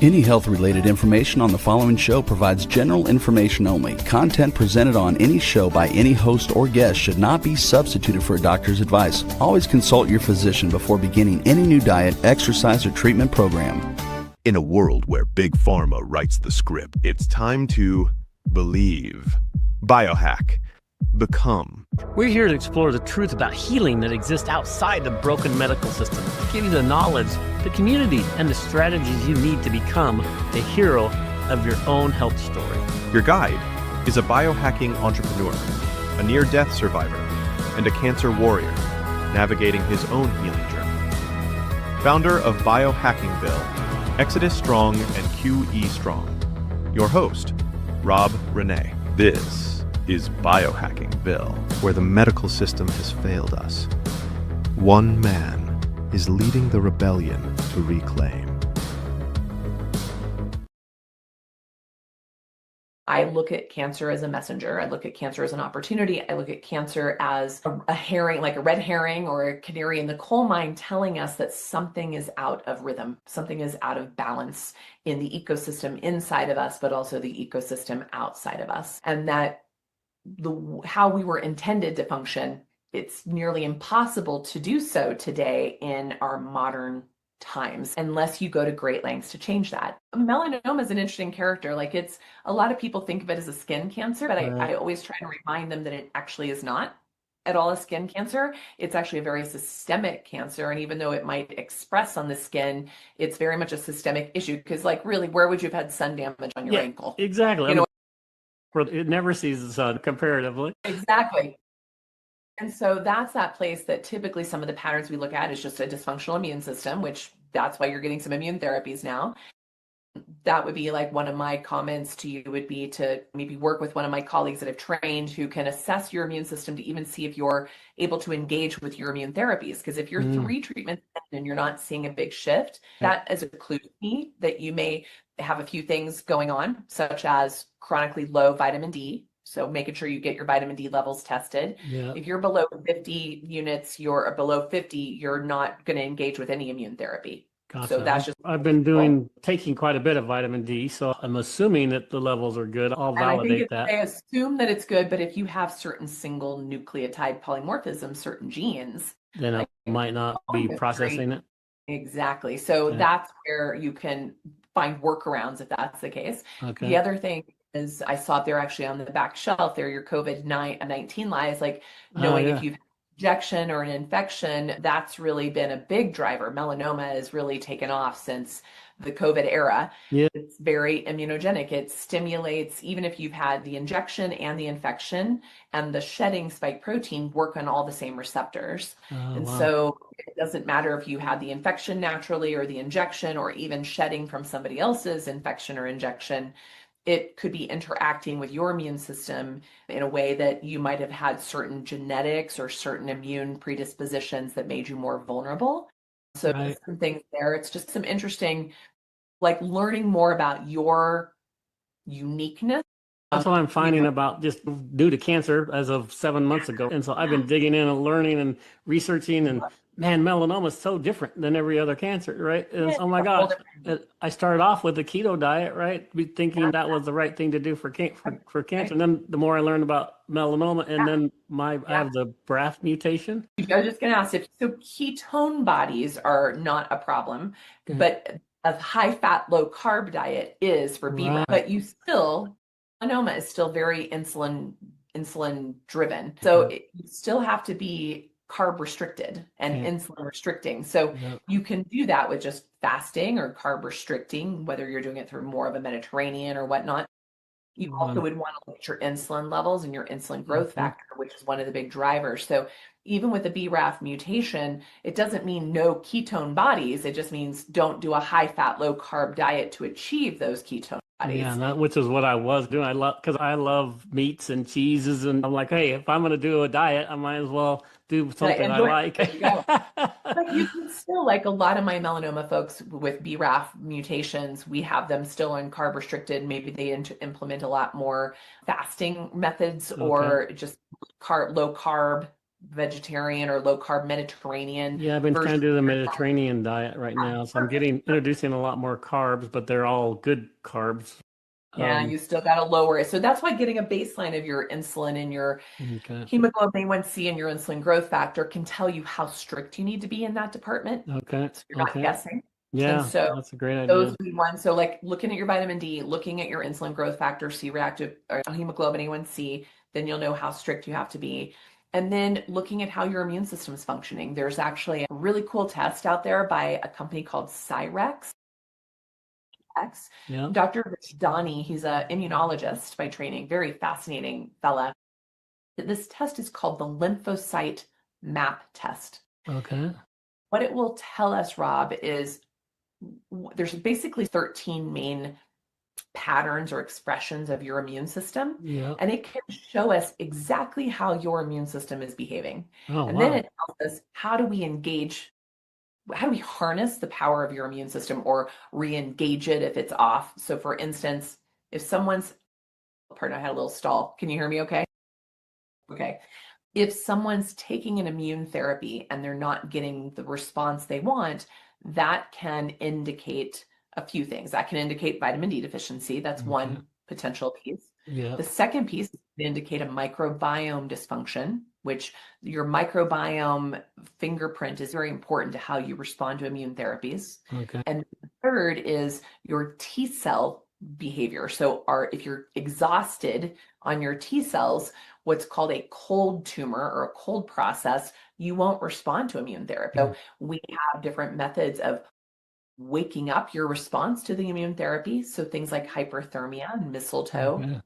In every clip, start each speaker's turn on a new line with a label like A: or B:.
A: Any health-related information on the following show provides general information only. Content presented on any show by any host or guest should not be substituted for a doctor's advice. Always consult your physician before beginning any new diet, exercise, or treatment program.
B: In a world where Big Pharma writes the script, it's time to believe. Biohack. Become.
C: We're here to explore the truth about healing that exists outside the broken medical system, to give you the knowledge, the community, and the strategies you need to become the hero of your own health story.
B: Your guide is a biohacking entrepreneur, a near-death survivor, and a cancer warrior navigating his own healing journey. Founder of BiohackingVille, Exodus Strong and QE Strong. Your host, Rob René. This is BiohackingVille, where the medical system has failed us. One man is leading the rebellion to reclaim.
D: I look at cancer as a messenger. I look at cancer as an opportunity. I look at cancer as a herring, like a red herring or a canary in the coal mine, telling us that something is out of rhythm, something is out of balance in the ecosystem inside of us, but also the ecosystem outside of us. And that how we were intended to function, it's nearly impossible to do so today in our modern times, unless you go to great lengths to change that. Melanoma is an interesting character. Like, it's a lot of people think of it as a skin cancer, but I always try to remind them that it actually is not at all a skin cancer. It's actually a very systemic cancer. And even though it might express on the skin, it's very much a systemic issue, because, like, really, where would you have had sun damage on your ankle?
C: Exactly.
D: You know,
C: it never sees the sun comparatively.
D: Exactly. And so that's that place that typically some of the patterns we look at is just a dysfunctional immune system, which that's why you're getting some immune therapies now. That would be like one of my comments to you would be to maybe work with one of my colleagues that have trained who can assess your immune system to even see if you're able to engage with your immune therapies. Because if you're 3 treatments in and you're not seeing a big shift, that is a clue to me that you may have a few things going on, such as chronically low vitamin D. So making sure you get your vitamin D levels tested.
C: Yeah.
D: If you're below 50 units, you're below 50, you're not going to engage with any immune therapy.
C: Gotcha.
D: So that's just.
C: I've been taking quite a bit of vitamin D, so I'm assuming that the levels are good. I'll validate that.
D: I assume that it's good, but if you have certain single nucleotide polymorphisms, certain genes,
C: then I might not be processing it.
D: Exactly. So that's where you can find workarounds if that's the case.
C: Okay.
D: The other thing is, I saw there actually on the back shelf there, your COVID-19 lies, like knowing if you've had an injection or an infection, that's really been a big driver. Melanoma has really taken off since the COVID era.
C: Yeah.
D: It's very immunogenic. It stimulates, even if you've had the injection and the infection, and the shedding spike protein work on all the same receptors. So it doesn't matter if you had the infection naturally or the injection, or even shedding from somebody else's infection or injection. It could be interacting with your immune system in a way that you might have had certain genetics or certain immune predispositions that made you more vulnerable. So some things there. It's just some interesting, like, learning more about your uniqueness.
C: That's what I'm finding about just due to cancer as of 7 months ago. And so I've been digging in and learning and researching, and man, melanoma is so different than every other cancer, right? And oh my gosh, I started off with the keto diet, right? Thinking that was the right thing to do for cancer. And then the more I learned about melanoma, and then I have the BRAF mutation.
D: I was just going to ask so ketone bodies are not a problem, but a high fat, low carb diet is for BRAF, but melanoma is still very insulin driven. So you still have to be carb restricted and insulin restricting. So you can do that with just fasting or carb restricting, whether you're doing it through more of a Mediterranean or whatnot. You also would want to look at your insulin levels and your insulin growth factor, which is one of the big drivers. So even with the BRAF mutation, it doesn't mean no ketone bodies. It just means don't do a high fat, low carb diet to achieve those ketone bodies.
C: Yeah, which is what I was doing. Because I love meats and cheeses, and I'm like, hey, if I'm going to do a diet, I might as well do something I like.
D: But you can still, like a lot of my melanoma folks with BRAF mutations, we have them still on carb restricted. Maybe they implement a lot more fasting methods or just low carb vegetarian or low carb Mediterranean
C: Yeah, I've been trying
D: version.
C: to do the Mediterranean diet right now, so I'm introducing a lot more carbs, but they're all good carbs.
D: Yeah, you still got to lower it. So that's why getting a baseline of your insulin and your
C: Okay.
D: hemoglobin A1C and your insulin growth factor can tell you how strict you need to be in that department.
C: Okay.
D: So you're not guessing.
C: Yeah,
D: And so
C: that's a great
D: those
C: idea.
D: would be one. So like looking at your vitamin D, looking at your insulin growth factor, C-reactive or hemoglobin A1C, then you'll know how strict you have to be. And then looking at how your immune system is functioning. There's actually a really cool test out there by a company called Cyrex.
C: Yeah.
D: Dr. Rich Donnie, he's an immunologist by training, very fascinating fella. This test is called the lymphocyte map test.
C: Okay.
D: What it will tell us, Rob, is there's basically 13 main patterns or expressions of your immune system.
C: Yeah.
D: And it can show us exactly how your immune system is behaving.
C: Oh,
D: and
C: wow.
D: then it tells us how do we engage, how do we harness the power of your immune system or re-engage it if it's off. So for instance, if someone's, pardon, I had a little stall. Can you hear me okay? Okay. If someone's taking an immune therapy and they're not getting the response they want, that can indicate a few things. That can indicate vitamin D deficiency. That's one potential piece.
C: Yeah.
D: The second piece can indicate a microbiome dysfunction, which your microbiome fingerprint is very important to how you respond to immune therapies.
C: Okay.
D: And the third is your T cell behavior. So if you're exhausted on your T cells, what's called a cold tumor or a cold process, you won't respond to immune therapy. So we have different methods of waking up your response to the immune therapy. So things like hyperthermia and mistletoe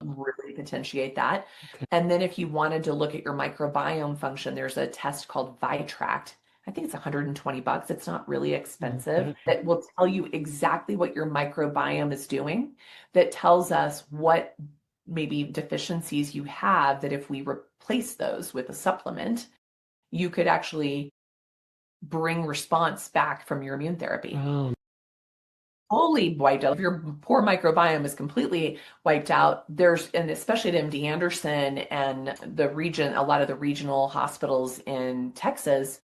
D: really potentiate that.
C: Okay.
D: And then if you wanted to look at your microbiome function, there's a test called Vitract. I think it's $120. It's not really expensive. That will tell you exactly what your microbiome is doing. That tells us what maybe deficiencies you have, that if we replace those with a supplement, you could actually bring response back from your immune therapy.
C: Oh.
D: Fully wiped out. If your poor microbiome is completely wiped out, and especially at MD Anderson and the region, a lot of the regional hospitals in Texas,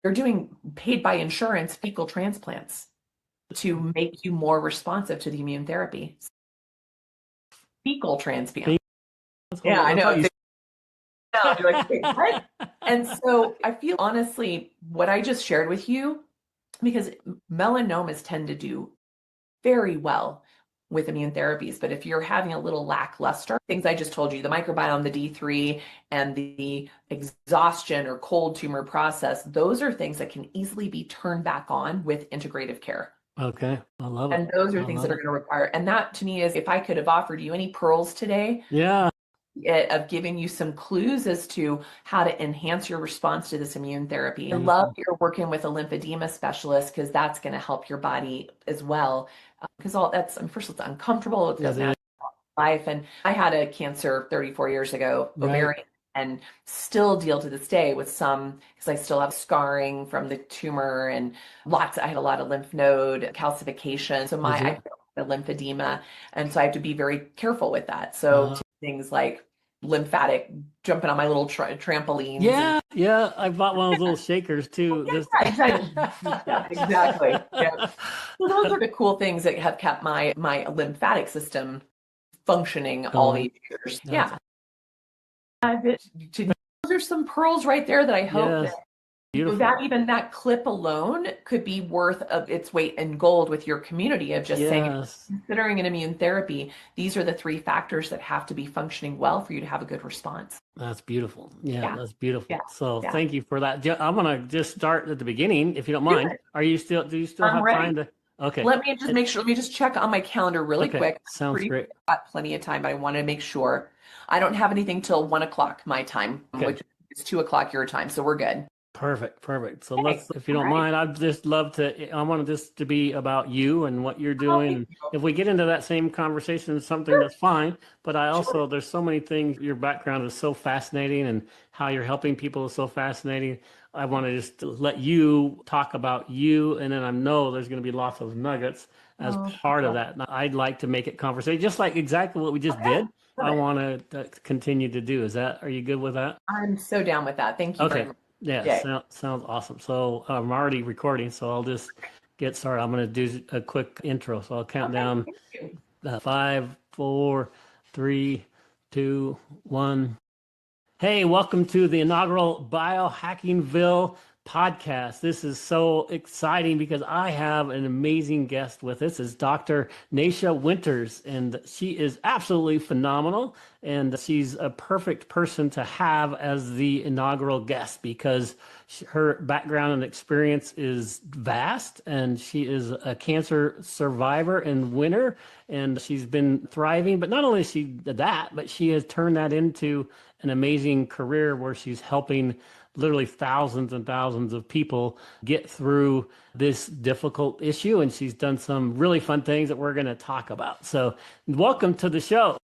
D: they're doing paid by insurance fecal transplants to make you more responsive to the immune therapy. Fecal transplant. Yeah, I know. You're like, wait, what? And so I feel honestly, what I just shared with you, because melanomas tend to do very well with immune therapies. But if you're having a little lackluster, things I just told you, the microbiome, the D3, and the exhaustion or cold tumor process, those are things that can easily be turned back on with integrative care.
C: Okay. I love it.
D: And those are things that are going to require. And that to me is, if I could have offered you any pearls today, of giving you some clues as to how to enhance your response to this immune therapy. I love you're working with a lymphedema specialist, because that's going to help your body as well. Because all that's, first, it's uncomfortable. It doesn't have life. And I had a cancer 34 years ago, ovarian, and still deal to this day with some, because I still have scarring from the tumor and I had a lot of lymph node calcification. So I have the lymphedema. And so I have to be very careful with that. So things like lymphatic, jumping on my little trampolines.
C: Yeah. I bought one of those little shakers too.
D: Exactly. Yeah. So those are the cool things that have kept my lymphatic system functioning all these years. Those are some pearls right there that I hope that clip alone could be worth its weight in gold with your community of just saying, considering an immune therapy, these are the 3 factors that have to be functioning well for you to have a good response.
C: That's beautiful. That's beautiful. So thank you for that. I'm going to just start at the beginning, if you don't mind. Do you still have time to? Okay.
D: Let me just make sure. Let me just check on my calendar really quick.
C: Sounds great.
D: I've got plenty of time, but I want to make sure. I don't have anything till 1:00 my time, which is 2:00 your time. So we're good.
C: Perfect. So let's, if you don't mind, I'd just love to, I want this to be about you and what you're doing. If we get into that same conversation, something that's fine, but I also, there's so many things, your background is so fascinating and how you're helping people is so fascinating. I want to just let you talk about you, and then I know there's going to be lots of nuggets as
D: Oh,
C: part of that. And I'd like to make it conversation, just like exactly what we just did. I want to continue to do. Are you good with that?
D: I'm so down with that. Thank you very
C: Okay.
D: much.
C: Yeah,
D: Yay.
C: sounds awesome. So I'm already recording, so I'll just get started. I'm going to do a quick intro. So I'll count down
D: Thank you.
C: 5, 4, 3, 2, 1. Hey, welcome to the inaugural BiohackingVille podcast. This is so exciting because I have an amazing guest with us. It's Dr. Nasha Winters, and she is absolutely phenomenal. And she's a perfect person to have as the inaugural guest because her background and experience is vast, and she is a cancer survivor and winner, and she's been thriving. But not only is she that, but she has turned that into an amazing career where she's helping literally thousands and thousands of people get through this difficult issue. And she's done some really fun things that we're going to talk about. So welcome to the show.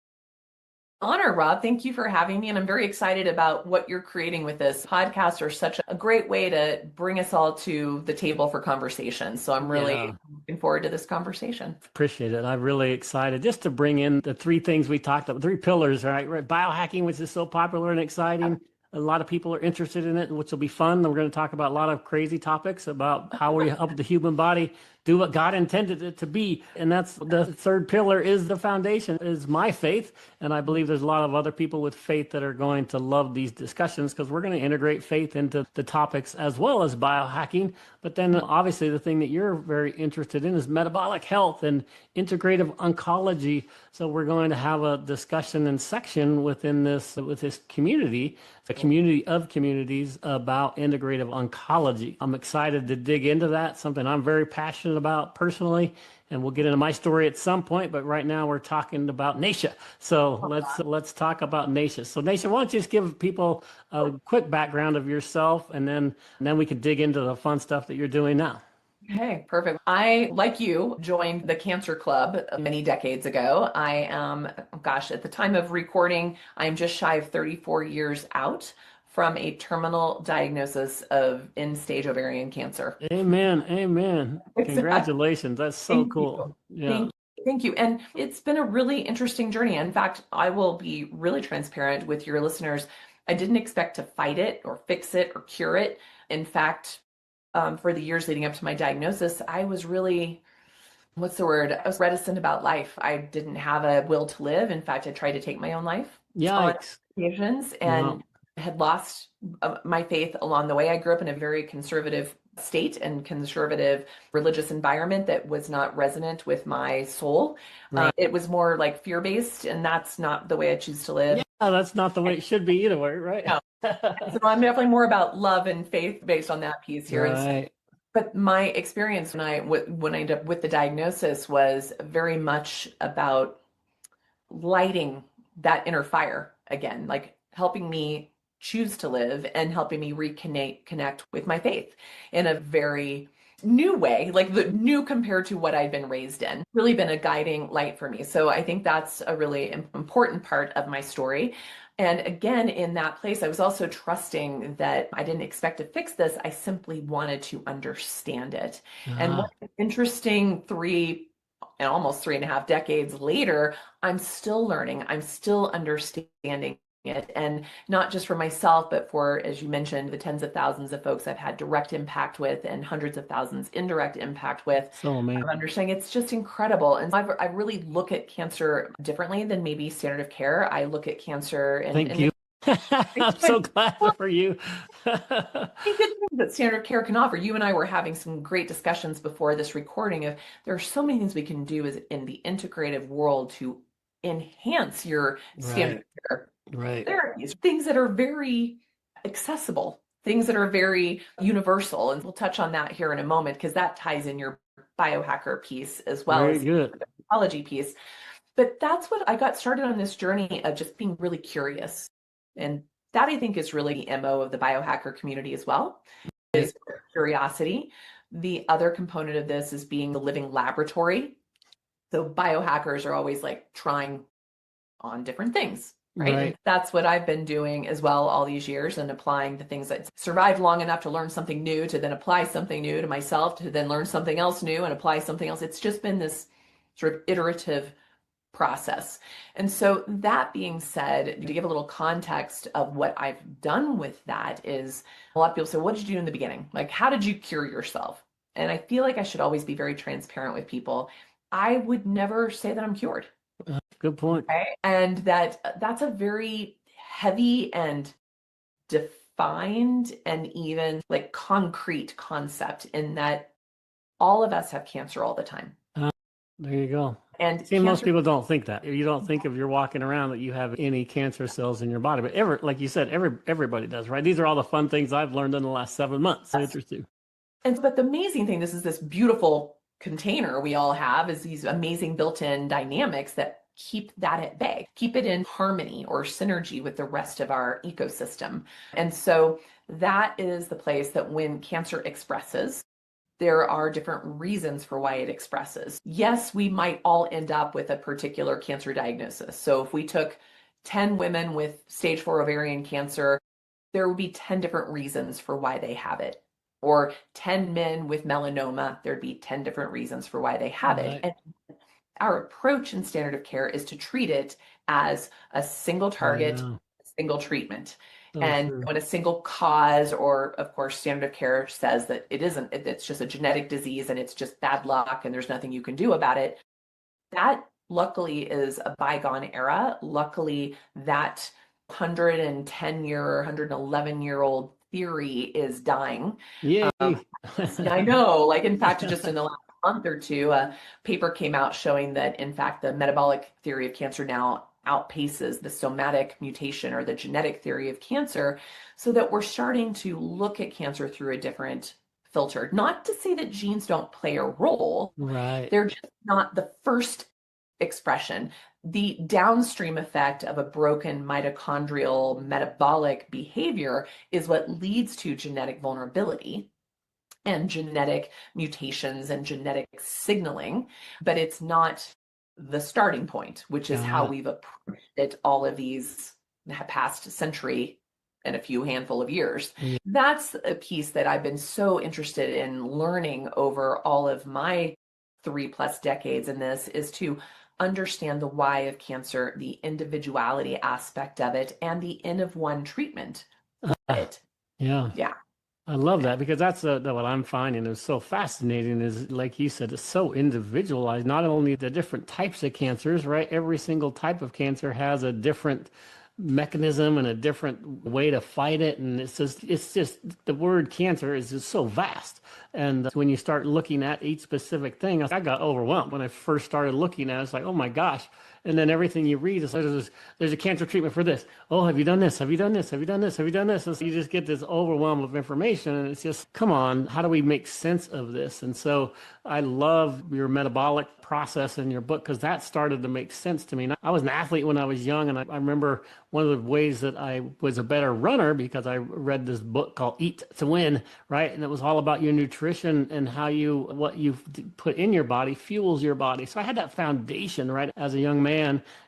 D: Honor, Rob. Thank you for having me. And I'm very excited about what you're creating with this podcast, or such a great way to bring us all to the table for conversation. So I'm really looking forward to this conversation.
C: Appreciate it. I'm really excited just to bring in the three things we talked about, 3 pillars, right? Biohacking, which is so popular and exciting. A lot of people are interested in it, which will be fun. And we're going to talk about a lot of crazy topics about how we help the human body do what God intended it to be. And that's the third pillar, is the foundation, is my faith. And I believe there's a lot of other people with faith that are going to love these discussions, because we're going to integrate faith into the topics as well as biohacking. But then obviously the thing that you're very interested in is metabolic health and integrative oncology. So we're going to have a discussion and section within this, with this community, a community of communities, about integrative oncology. I'm excited to dig into that, something I'm very passionate about personally, and we'll get into my story at some point, but right now we're talking about Nasha. So let's talk about Nasha. So Nasha, why don't you just give people a quick background of yourself, and then we can dig into the fun stuff that you're doing now.
D: Okay, perfect. I, like you, joined the Cancer Club many decades ago. I am, at the time of recording, I'm just shy of 34 years out from a terminal diagnosis of end-stage ovarian cancer.
C: Amen. Amen.
D: Exactly.
C: Congratulations. That's so cool. Yeah.
D: Thank you. And it's been a really interesting journey. In fact, I will be really transparent with your listeners. I didn't expect to fight it or fix it or cure it. In fact, for the years leading up to my diagnosis, I was really, I was reticent about life. I didn't have a will to live. In fact, I tried to take my own life on occasions, and had lost my faith along the way. I grew up in a very conservative state and conservative religious environment that was not resonant with my soul. Right. It was more like fear-based, and that's not the way I choose to live.
C: Yeah, that's not the way it should be either way, right?
D: No. So I'm definitely more about love and faith based on that piece here.
C: Right.
D: But my experience when I ended up with the diagnosis was very much about lighting that inner fire again, like helping me choose to live and helping me connect with my faith in a very new way, like the new compared to what I'd been raised in. Really been a guiding light for me. So I think that's a really important part of my story. And again, in that place, I was also trusting that I didn't expect to fix this. I simply wanted to understand it. And what an interesting almost 3.5 decades later, I'm still learning. I'm still understanding it, and not just for myself, but for, as you mentioned, the tens of thousands of folks I've had direct impact with and hundreds of thousands indirect impact with. So amazing. Understanding, it's just incredible. And I really look at cancer differently than maybe standard of care. I look at cancer and
C: thank you. I'm so glad for you.
D: Good things that standard of care can offer. You and I were having some great discussions before this recording of there are so many things we can do as in the integrative world to enhance your standard of care.
C: Right.
D: Therapies, things that are very accessible, things that are very universal. And we'll touch on that here in a moment, because that ties in your biohacker piece as well as the oncology piece. But that's what I got started on this journey of just being really curious. And that, I think, is really the MO of the biohacker community as well, is curiosity. The other component of this is being the living laboratory. So biohackers are always like trying on different things. Right.
C: Right.
D: That's what I've been doing as well all these years, and applying the things that survived long enough to learn something new, to then apply something new to myself, to then learn something else new and apply something else. It's just been this sort of iterative process. And so that being said, to give a little context of what I've done with that is, a lot of people say, what did you do in the beginning? Like, how did you cure yourself? And I feel like I should always be very transparent with people. I would never say that I'm cured.
C: Good point.
D: Okay. And that's a very heavy and defined and even like concrete concept, in that all of us have cancer all the time.
C: There you go.
D: And
C: See, most
D: cancer,
C: people don't think that. You don't think if you're walking around that you have any cancer cells in your body. But like you said, everybody does, right? These are all the fun things I've learned in the last 7 months. So interesting.
D: but the amazing thing, this beautiful container we all have, is these amazing built-in dynamics that keep that at bay, keep it in harmony or synergy with the rest of our ecosystem. And so that is the place that when cancer expresses, there are different reasons for why it expresses. Yes, we might all end up with a particular cancer diagnosis. So if we took 10 women with stage 4 ovarian cancer, there would be 10 different reasons for why they have it. Or 10 men with melanoma, there'd be 10 different reasons for why they have it. And our approach in standard of care is to treat it as a single target, single treatment. And when a single cause, or of course, standard of care says that it isn't, it's just a genetic disease and it's just bad luck and there's nothing you can do about it. That luckily is a bygone era. Luckily, that 110-year, 111-year-old theory is dying.
C: Yeah.
D: I know, like, in fact, just in the last month or two, a paper came out showing that, in fact, the metabolic theory of cancer now outpaces the somatic mutation or the genetic theory of cancer, so that we're starting to look at cancer through a different filter. Not to say that genes don't play a role,
C: right?
D: They're just not the first expression. The downstream effect of a broken mitochondrial metabolic behavior is what leads to genetic vulnerability and genetic mutations and genetic signaling, but it's not the starting point, which is how we've approached it all of these past century and a few handful of years. That's a piece that I've been so interested in learning over all of my 3+ decades in this, is to understand the why of cancer, the individuality aspect of it, and the N of one treatment of it.
C: Yeah. I love that, because that's what I'm finding is so fascinating is, like you said, it's so individualized. Not only the different types of cancers, right? Every single type of cancer has a different mechanism and a different way to fight it. And it's just the word cancer is just so vast. And when you start looking at each specific thing, I got overwhelmed when I first started looking at it. It's like, oh my gosh. And then everything you read is like, there's a cancer treatment for this. Oh, have you done this? Have you done this? Have you done this? Have you done this? And so you just get this overwhelm of information, and it's just, come on, how do we make sense of this? And so I love your metabolic process in your book, because that started to make sense to me. And I was an athlete when I was young, and I remember one of the ways that I was a better runner, because I read this book called Eat to Win, right? And it was all about your nutrition and how what you put in your body fuels your body. So I had that foundation, right, as a young man.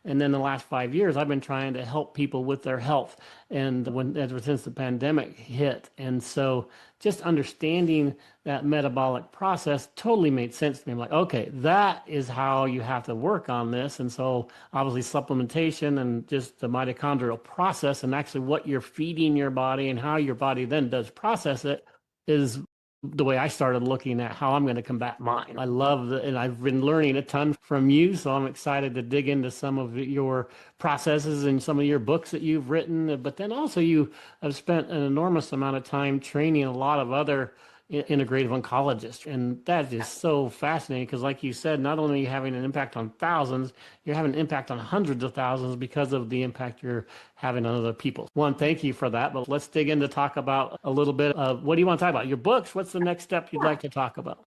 C: And then the last 5 years, I've been trying to help people with their health, and ever since the pandemic hit. And so just understanding that metabolic process totally made sense to me. I'm like, okay, that is how you have to work on this. And so obviously supplementation and just the mitochondrial process, and actually what you're feeding your body and how your body then does process it, is the way I started looking at how I'm going to combat mine. I love and I've been learning a ton from you, so I'm excited to dig into some of your processes and some of your books that you've written. But then also you have spent an enormous amount of time training a lot of other integrative oncologists, and that is so fascinating, because like you said, not only are you having an impact on thousands, you're having an impact on hundreds of thousands because of the impact you're having on other people. One, thank you for that, but let's dig in to talk about a little bit of, what do you want to talk about? Your books? What's the next step you'd like to talk about?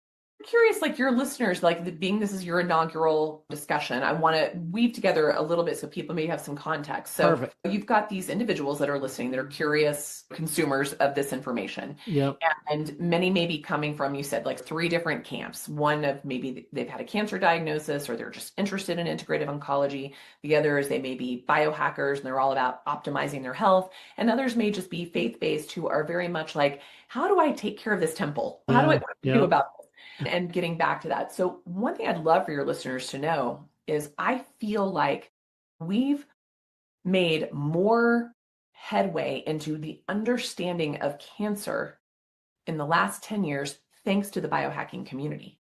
D: Curious, like your listeners, like being this is your inaugural discussion, I want to weave together a little bit so people may have some context. So
C: Perfect.
D: you've got these individuals that are listening that are curious consumers of this information.
C: Yep.
D: And many may be coming from, you said, like 3 different camps. One of maybe they've had a cancer diagnosis or they're just interested in integrative oncology. The other is they may be biohackers and they're all about optimizing their health. And others may just be faith-based who are very much like, how do I take care of this temple? How do I do about this? And getting back to that. So one thing I'd love for your listeners to know is I feel like we've made more headway into the understanding of cancer in the last 10 years, thanks to the biohacking community.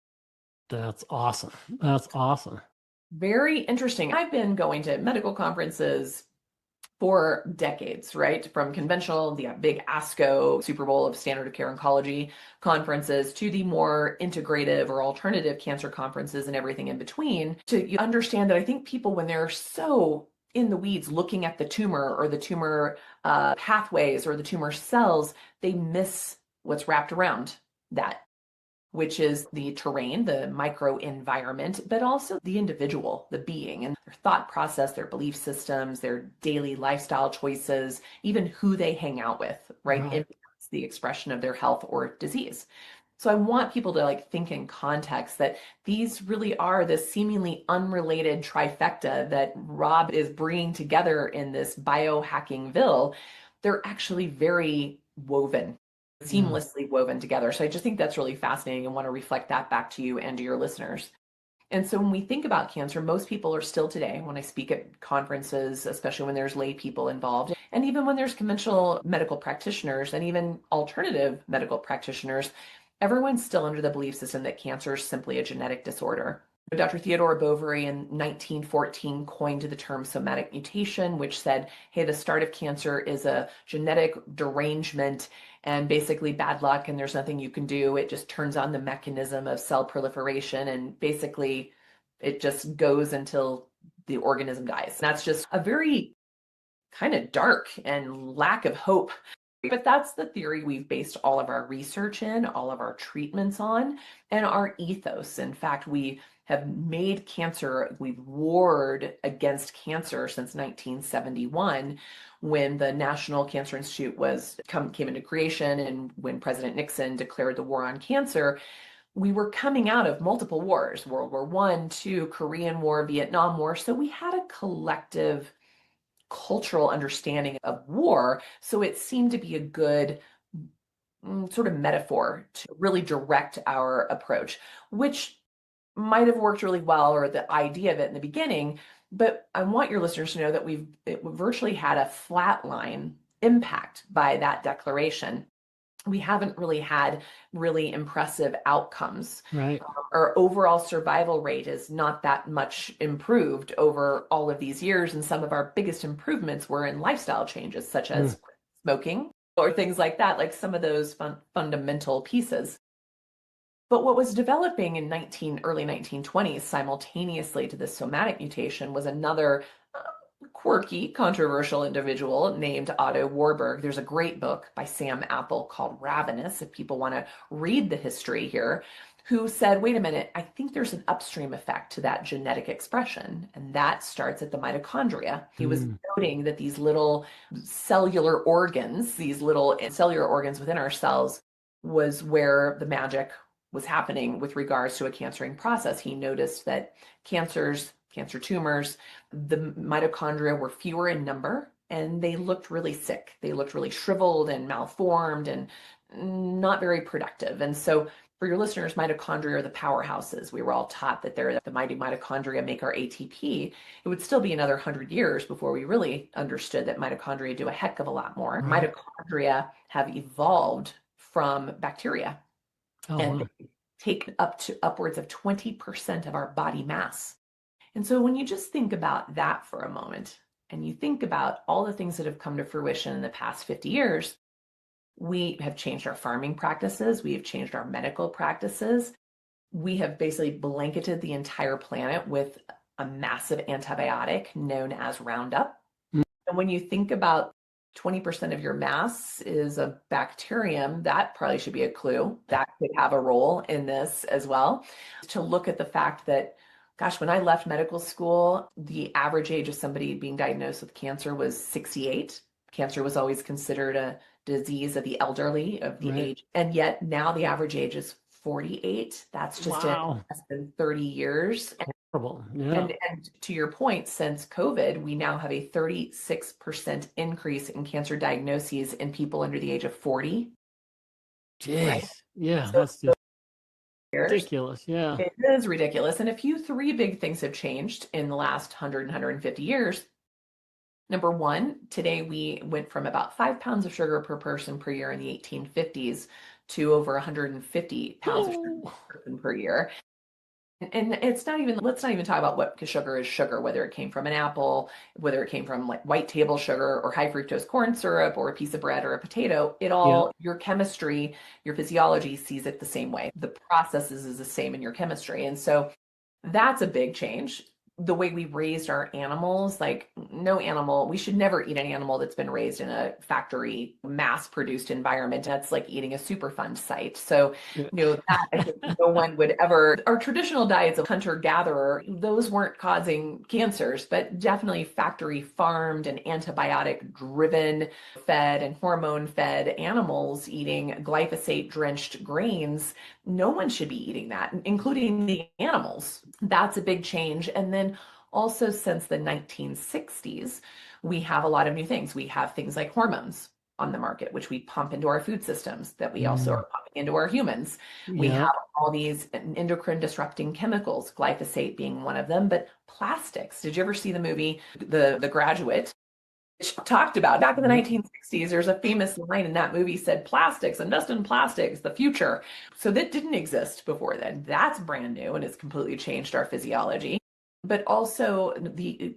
C: That's awesome. That's awesome.
D: Very interesting. I've been going to medical conferences for decades, right? From conventional, the big ASCO, Super Bowl of standard of care oncology conferences, to the more integrative or alternative cancer conferences and everything in between, to understand that I think people, when they're so in the weeds looking at the tumor or the tumor pathways or the tumor cells, they miss what's wrapped around that, which is the terrain, the microenvironment, but also the individual, the being, and their thought process, their belief systems, their daily lifestyle choices, even who they hang out with, right? Impacts the expression of their health or disease. So I want people to like think in context that these really are this seemingly unrelated trifecta that Rob is bringing together in this BiohackingVille. They're actually very woven, seamlessly woven together. So I just think that's really fascinating and want to reflect that back to you and to your listeners. And so when we think about cancer, most people are still today, when I speak at conferences, especially when there's lay people involved, and even when there's conventional medical practitioners and even alternative medical practitioners, everyone's still under the belief system that cancer is simply a genetic disorder. Dr. Theodore Bovary in 1914 coined the term somatic mutation, which said, hey, the start of cancer is a genetic derangement and basically bad luck, and there's nothing you can do. It just turns on the mechanism of cell proliferation, and basically it just goes until the organism dies. And that's just a very kind of dark and lack of hope. But that's the theory we've based all of our research in, all of our treatments on, and our ethos. In fact, we have made cancer, we've warred against cancer since 1971, when the National Cancer Institute came into creation, and when President Nixon declared the war on cancer. We were coming out of multiple wars, World War I, II, Korean War, Vietnam War. So we had a collective cultural understanding of war. So it seemed to be a good sort of metaphor to really direct our approach, which might have worked really well, or the idea of it in the beginning. But I want your listeners to know that we've virtually had a flatline impact by that declaration. We haven't really had really impressive outcomes.
C: Right.
D: Our overall survival rate is not that much improved over all of these years. And some of our biggest improvements were in lifestyle changes, such as smoking or things like that, like some of those fundamental pieces. But what was developing in early 1920s simultaneously to this somatic mutation was another quirky, controversial individual named Otto Warburg. There's a great book by Sam Apple called Ravenous, if people want to read the history here, who said, wait a minute, I think there's an upstream effect to that genetic expression, and that starts at the mitochondria. He was noting that these little cellular organs, within our cells, was where the magic was happening with regards to a cancering process. He noticed that cancer tumors, the mitochondria were fewer in number, and they looked really sick. They looked really shriveled and malformed and not very productive. And so for your listeners, mitochondria are the powerhouses. We were all taught that they're the mighty mitochondria make our ATP. It would still be another 100 years before we really understood that mitochondria do a heck of a lot more. Mitochondria have evolved from bacteria and take up to upwards of 20% of our body mass. And so when you just think about that for a moment, and you think about all the things that have come to fruition in the past 50 years, we have changed our farming practices, we have changed our medical practices, we have basically blanketed the entire planet with a massive antibiotic known as Roundup. And when you think about 20% of your mass is a bacterium. That probably should be a clue. That could have a role in this as well. To look at the fact that, gosh, when I left medical school, the average age of somebody being diagnosed with cancer was 68. Cancer was always considered a disease of the elderly, of the age. And yet now the average age is 48. That's just in less than 30 years.
C: Horrible. Yeah.
D: And to your point, since COVID, we now have a 36% increase in cancer diagnoses in people under the age of 40.
C: Jeez.
D: Right?
C: Yeah,
D: So
C: that's just ridiculous. Yeah.
D: It is ridiculous. And three big things have changed in the last 100 and 150 years. Number one, today we went from about 5 pounds of sugar per person per year in the 1850s to over 150 pounds of sugar per person per year. And let's not even talk about what sugar is sugar, whether it came from an apple, whether it came from like white table sugar or high fructose corn syrup or a piece of bread or a potato. Your chemistry, your physiology sees it the same way. The processes is the same in your chemistry. And so that's a big change. The way we raised our animals, like no animal, we should never eat an animal that's been raised in a factory mass-produced environment. That's like eating a Superfund site. So, that I think no one would ever, our traditional diets of hunter-gatherer, those weren't causing cancers, but definitely factory farmed and antibiotic-driven fed and hormone-fed animals eating glyphosate-drenched grains. No one should be eating that, including the animals. That's a big change. And then also since the 1960s, we have a lot of new things. We have things like hormones on the market, which we pump into our food systems that we also are pumping into our humans. We have all these endocrine disrupting chemicals, glyphosate being one of them, but plastics. Did you ever see the movie, The Graduate? Talked about back in the 1960s, there's a famous line in that movie said, plastics, invest in plastics, the future. So that didn't exist before then. That's brand new and it's completely changed our physiology. But also the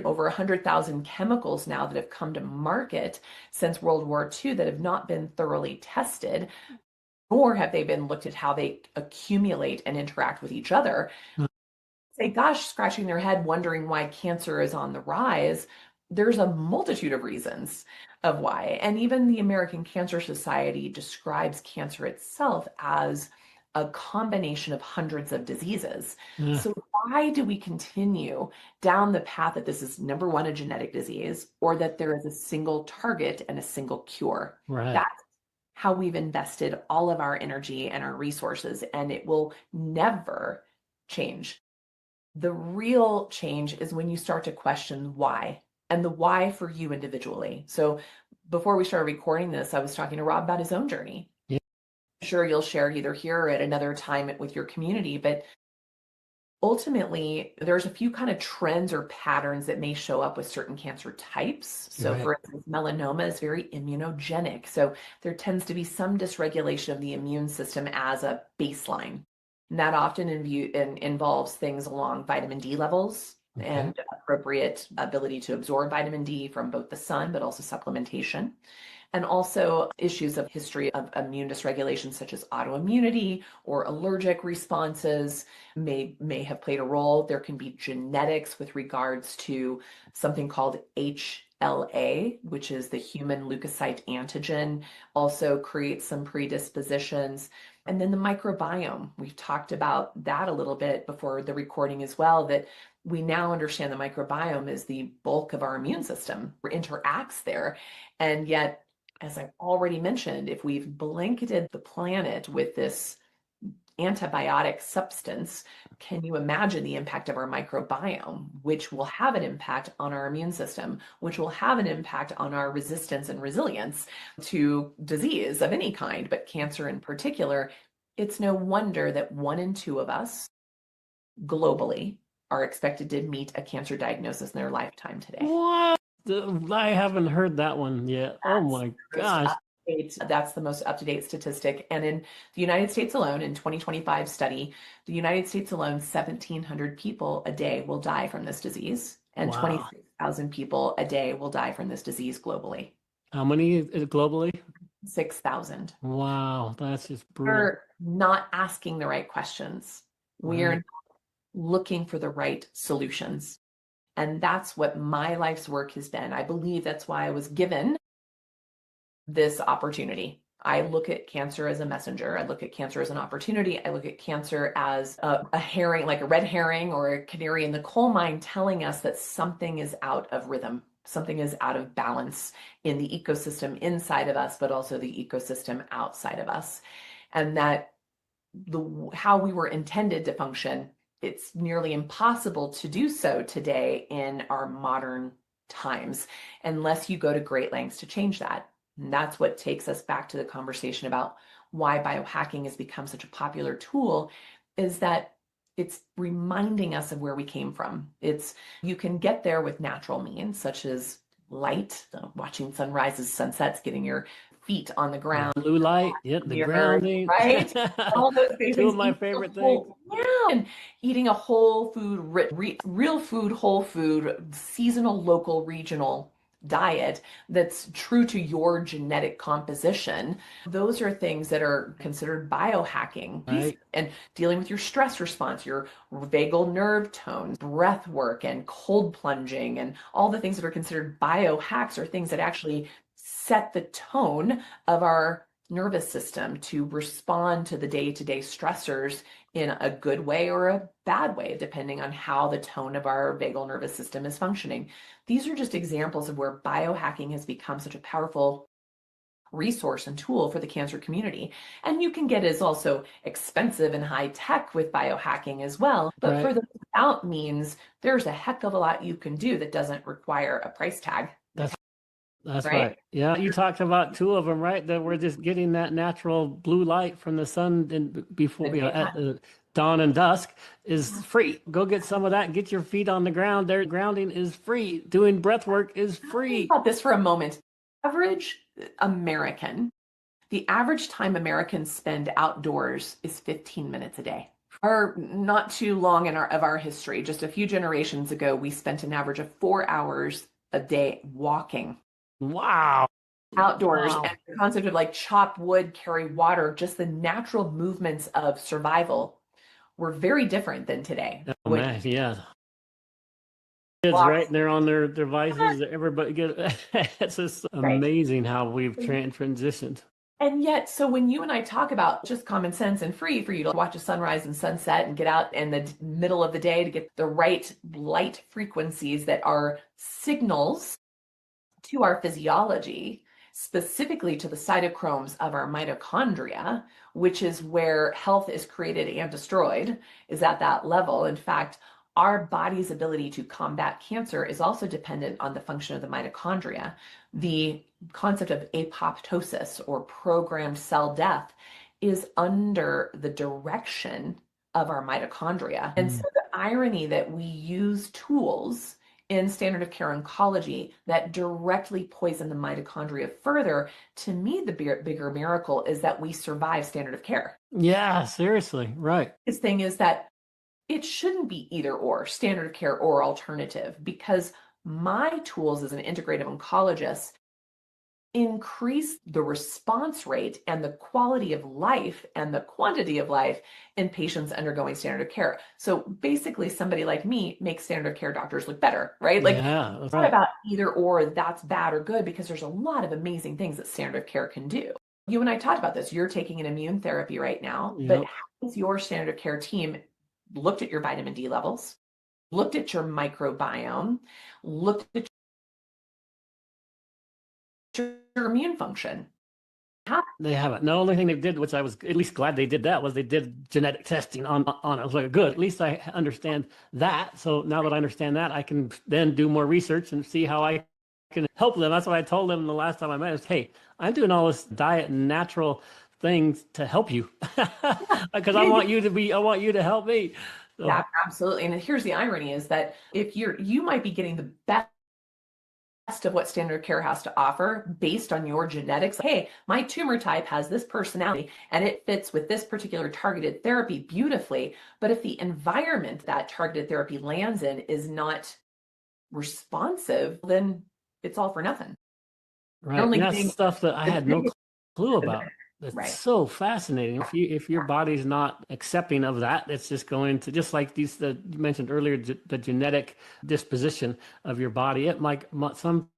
D: over 100,000 chemicals now that have come to market since World War II that have not been thoroughly tested, nor have they been looked at how they accumulate and interact with each other. Say, gosh, scratching their head, wondering why cancer is on the rise. There's a multitude of reasons of why. And even the American Cancer Society describes cancer itself as a combination of hundreds of diseases. So why do we continue down the path that this is, number one, a genetic disease, or that there is a single target and a single cure? That's how we've invested all of our energy and our resources, and it will never change. The real change is when you start to question why. And the why for you individually. So before we started recording this, I was talking to Rob about his own journey. I'm sure you'll share either here or at another time with your community, but ultimately there's a few kind of trends or patterns that may show up with certain cancer types. So for instance, melanoma is very immunogenic. So there tends to be some dysregulation of the immune system as a baseline. And that often involves things along vitamin D levels, and appropriate ability to absorb vitamin D from both the sun, but also supplementation. And also issues of history of immune dysregulation, such as autoimmunity or allergic responses may have played a role. There can be genetics with regards to something called HLA, which is the human leukocyte antigen, also creates some predispositions. And then the microbiome, we've talked about that a little bit before the recording as well, that we now understand the microbiome is the bulk of our immune system, interacts there. And yet, as I've already mentioned, if we've blanketed the planet with this antibiotic substance, can you imagine the impact of our microbiome, which will have an impact on our immune system, which will have an impact on our resistance and resilience to disease of any kind, but cancer in particular? It's no wonder that 1 in 2 of us globally are expected to meet a cancer diagnosis in their lifetime today.
C: What? I haven't heard that one yet. Oh my gosh.
D: That's the most up-to-date statistic. And in the United States alone, in 2025 study, the United States alone, 1,700 people a day will die from this disease, and 26,000 people a day will die from this disease globally.
C: How many globally?
D: 6,000.
C: Wow, that's just brutal.
D: We're not asking the right questions. We are not looking for the right solutions. And that's what my life's work has been. I believe that's why I was given this opportunity. I look at cancer as a messenger. I look at cancer as an opportunity. I look at cancer as a herring, like a red herring or a canary in the coal mine, telling us that something is out of rhythm, something is out of balance in the ecosystem inside of us, but also the ecosystem outside of us. And that how we were intended to function, it's nearly impossible to do so today in our modern times, unless you go to great lengths to change that. And that's what takes us back to the conversation about why biohacking has become such a popular tool, is that it's reminding us of where we came from. You can get there with natural means, such as light, watching sunrises, sunsets, getting your feet on the ground.
C: Blue light, the grounding.
D: Right? All those things.
C: Two of my favorite things.
D: Yeah. And eating a whole food, real food, whole food, seasonal, local, regional diet that's true to your genetic composition. Those are things that are considered biohacking.
C: Right.
D: And dealing with your stress response, your vagal nerve tone, breath work, and cold plunging, and all the things that are considered biohacks are things that actually set the tone of our nervous system to respond to the day-to-day stressors in a good way or a bad way, depending on how the tone of our vagal nervous system is functioning. These are just examples of where biohacking has become such a powerful resource and tool for the cancer community. And you can get as also expensive and high tech with biohacking as well. But
C: Right.
D: for the without means, there's a heck of a lot you can do that doesn't require a price tag.
C: That's
D: Right?
C: right. Yeah, you talked about two of them, right? That we're just getting that natural blue light from the sun before, at the dawn and dusk is free. Go get some of that. Get your feet on the ground. Their grounding is free. Doing breath work is free.
D: Think about this for a moment. Average American, the average time Americans spend outdoors is 15 minutes a day. Or not too long of our history, just a few generations ago, we spent an average of 4 hours a day walking.
C: Wow.
D: Outdoors.
C: Wow.
D: And the concept of like chop wood, carry water, just the natural movements of survival were very different than today.
C: Oh, man, yeah. Kids, right? They're on their devices. Everybody it's just amazing how we've transitioned.
D: And yet, so when you and I talk about just common sense and free for you to watch a sunrise and sunset and get out in the middle of the day to get the right light frequencies that are signals to our physiology, specifically to the cytochromes of our mitochondria, which is where health is created and destroyed, is at that level. In fact, our body's ability to combat cancer is also dependent on the function of the mitochondria. The concept of apoptosis, or programmed cell death, is under the direction of our mitochondria. And so the irony that we use tools in standard of care oncology that directly poison the mitochondria further, to me, the bigger miracle is that we survive standard of care.
C: Yeah, seriously, right.
D: His thing is that it shouldn't be either or, standard of care or alternative, because my tools as an integrative oncologist increase the response rate and the quality of life and the quantity of life in patients undergoing standard of care. So basically, somebody like me makes standard of care doctors look better, right? Like,
C: yeah,
D: it's not about either or, that's bad or good, because there's a lot of amazing things that standard of care can do. You and I talked about this. You're taking an immune therapy right now, but how has your standard of care team looked at your vitamin D levels, looked at your microbiome, looked at your immune function?
C: They haven't. The only thing they did, which I was at least glad they did that, was they did genetic testing on it. I was like, good, at least I understand that. So now that I understand that, I can then do more research and see how I can help them. That's what I told them the last time I met is, hey, I'm doing all this diet and natural things to help you because I want you to help me. So.
D: Yeah, absolutely. And here's the irony is that if you might be getting the best of what standard of care has to offer based on your genetics. Hey, my tumor type has this personality and it fits with this particular targeted therapy beautifully. But if the environment that targeted therapy lands in is not responsive, then it's all for nothing.
C: Right. And that's stuff that I had no clue about. That's
D: Right.
C: so fascinating. If your body's not accepting of that, it's just going to, just like these that you mentioned earlier, the genetic disposition of your body. It some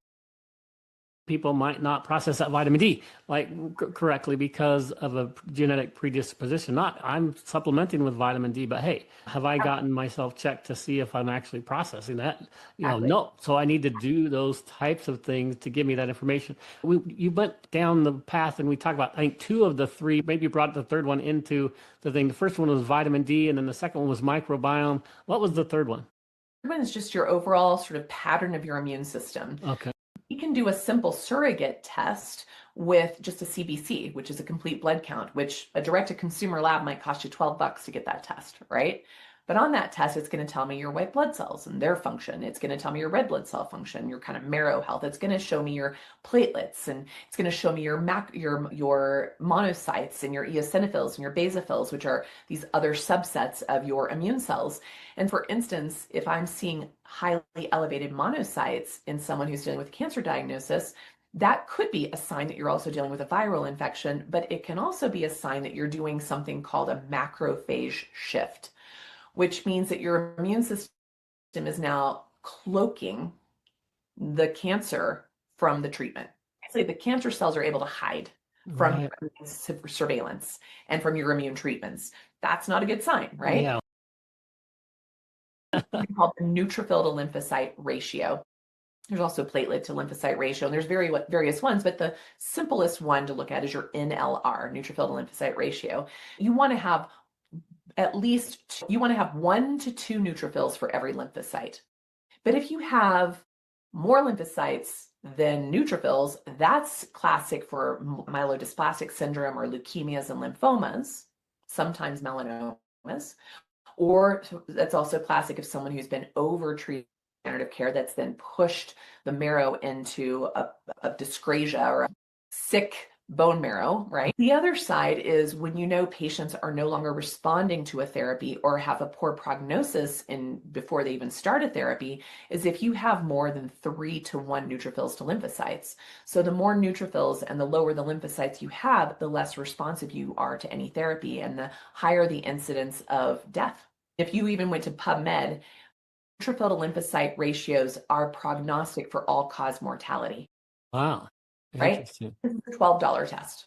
C: people might not process that vitamin D like correctly because of a genetic predisposition. Not I'm supplementing with vitamin D, but hey, have I gotten myself checked to see if I'm actually processing that?
D: Exactly.
C: No. So I need to do those types of things to give me that information. You went down the path and we talked about, I think, two of the three, maybe you brought the third one into the thing. The first one was vitamin D, and then the second one was microbiome. What was the third one?
D: The third one is just your overall sort of pattern of your immune system.
C: Okay.
D: You can do a simple surrogate test with just a CBC, which is a complete blood count, which a direct-to-consumer lab might cost you $12 to get that test, right? But on that test, it's going to tell me your white blood cells and their function. It's going to tell me your red blood cell function, your kind of marrow health. It's going to show me your platelets, and it's going to show me your monocytes and your eosinophils and your basophils, which are these other subsets of your immune cells. And for instance, if I'm seeing highly elevated monocytes in someone who's dealing with cancer diagnosis, that could be a sign that you're also dealing with a viral infection, but it can also be a sign that you're doing something called a macrophage shift, which means that your immune system is now cloaking the cancer from the treatment. Actually, the cancer cells are able to hide from
C: Right.
D: surveillance and from your immune treatments. That's not a good sign, right?
C: Yeah.
D: It's called the neutrophil to lymphocyte ratio. There's also platelet to lymphocyte ratio, and there's various ones, but the simplest one to look at is your NLR, neutrophil to lymphocyte ratio. You want to have you want to have 1 to 2 neutrophils for every lymphocyte. But if you have more lymphocytes than neutrophils, that's classic for myelodysplastic syndrome or leukemias and lymphomas, sometimes melanomas, or that's also classic of someone who's been over-treated standard of care that's then pushed the marrow into a dyscrasia or a sick bone marrow, right? The other side is when you know patients are no longer responding to a therapy or have a poor prognosis before they even start a therapy, is if you have more than 3 to 1 neutrophils to lymphocytes. So the more neutrophils and the lower the lymphocytes you have, the less responsive you are to any therapy and the higher the incidence of death. If you even went to PubMed, neutrophil to lymphocyte ratios are prognostic for all-cause mortality.
C: Wow.
D: Right?
C: Interesting.
D: This is a $12 test.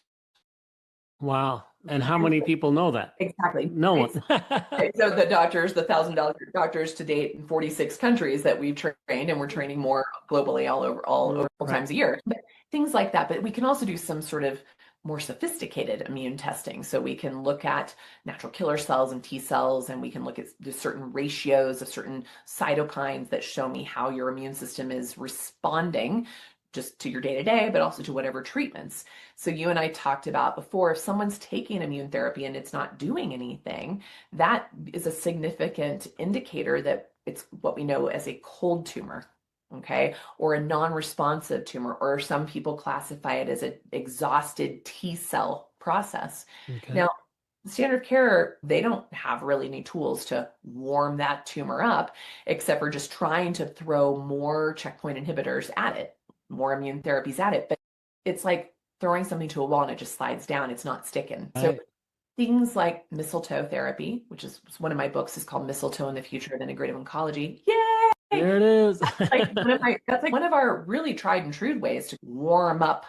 C: Wow. And how many people know that?
D: Exactly.
C: No one.
D: So the $1,000 doctors to date in 46 countries that we've trained, and we're training more globally all over times a year. But things like that. But we can also do some sort of more sophisticated immune testing. So we can look at natural killer cells and T cells, and we can look at the certain ratios of certain cytokines that show me how your immune system is responding just to your day-to-day, but also to whatever treatments. So you and I talked about before, if someone's taking immune therapy and it's not doing anything, that is a significant indicator that it's what we know as a cold tumor, okay, or a non-responsive tumor, or some people classify it as an exhausted T cell process.
C: Okay.
D: Now, standard of care, they don't have really any tools to warm that tumor up, except for just trying to throw more checkpoint inhibitors at it, more immune therapies at it. But it's like throwing something to a wall and it just slides down. It's not sticking.
C: Right.
D: So things like mistletoe therapy, which is one of my books, is called Mistletoe in the Future of Integrative Oncology. Yay!
C: There it is.
D: That's like one of our really tried and true ways to warm up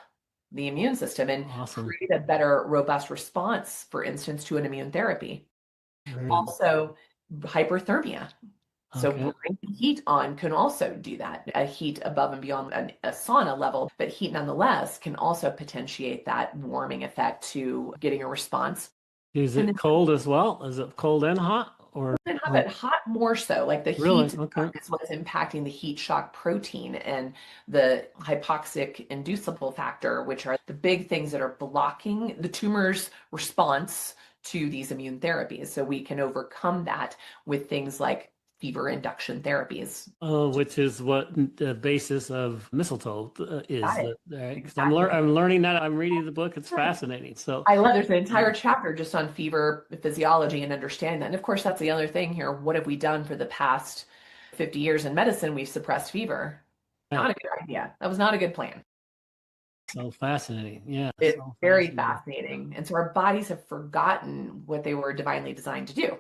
D: the immune system and
C: Awesome.
D: create a better, robust response, for instance, to an immune therapy. Also, hyperthermia. So
C: Okay.
D: bringing heat on can also do that. A heat above and beyond a sauna level, but heat nonetheless can also potentiate that warming effect to getting a response.
C: Is it cold as well? Is it cold and hot? Or
D: But hot more so, like the
C: really?
D: heat
C: Okay.
D: is what's impacting the heat shock protein and the hypoxic inducible factor, which are the big things that are blocking the tumor's response to these immune therapies. So we can overcome that with things like fever induction therapies.
C: Which is what the basis of mistletoe is.
D: Got it.
C: Right? 'Cause
D: Exactly.
C: I'm learning that. I'm reading the book. It's fascinating. So
D: I love there's an entire chapter just on fever physiology and understanding that. And of course, that's the other thing here. What have we done for the past 50 years in medicine? We've suppressed fever. Not a good idea. That was not a good plan.
C: So fascinating. Yeah.
D: It's
C: So
D: very
C: fascinating.
D: fascinating. And so our bodies have forgotten what they were divinely designed to do.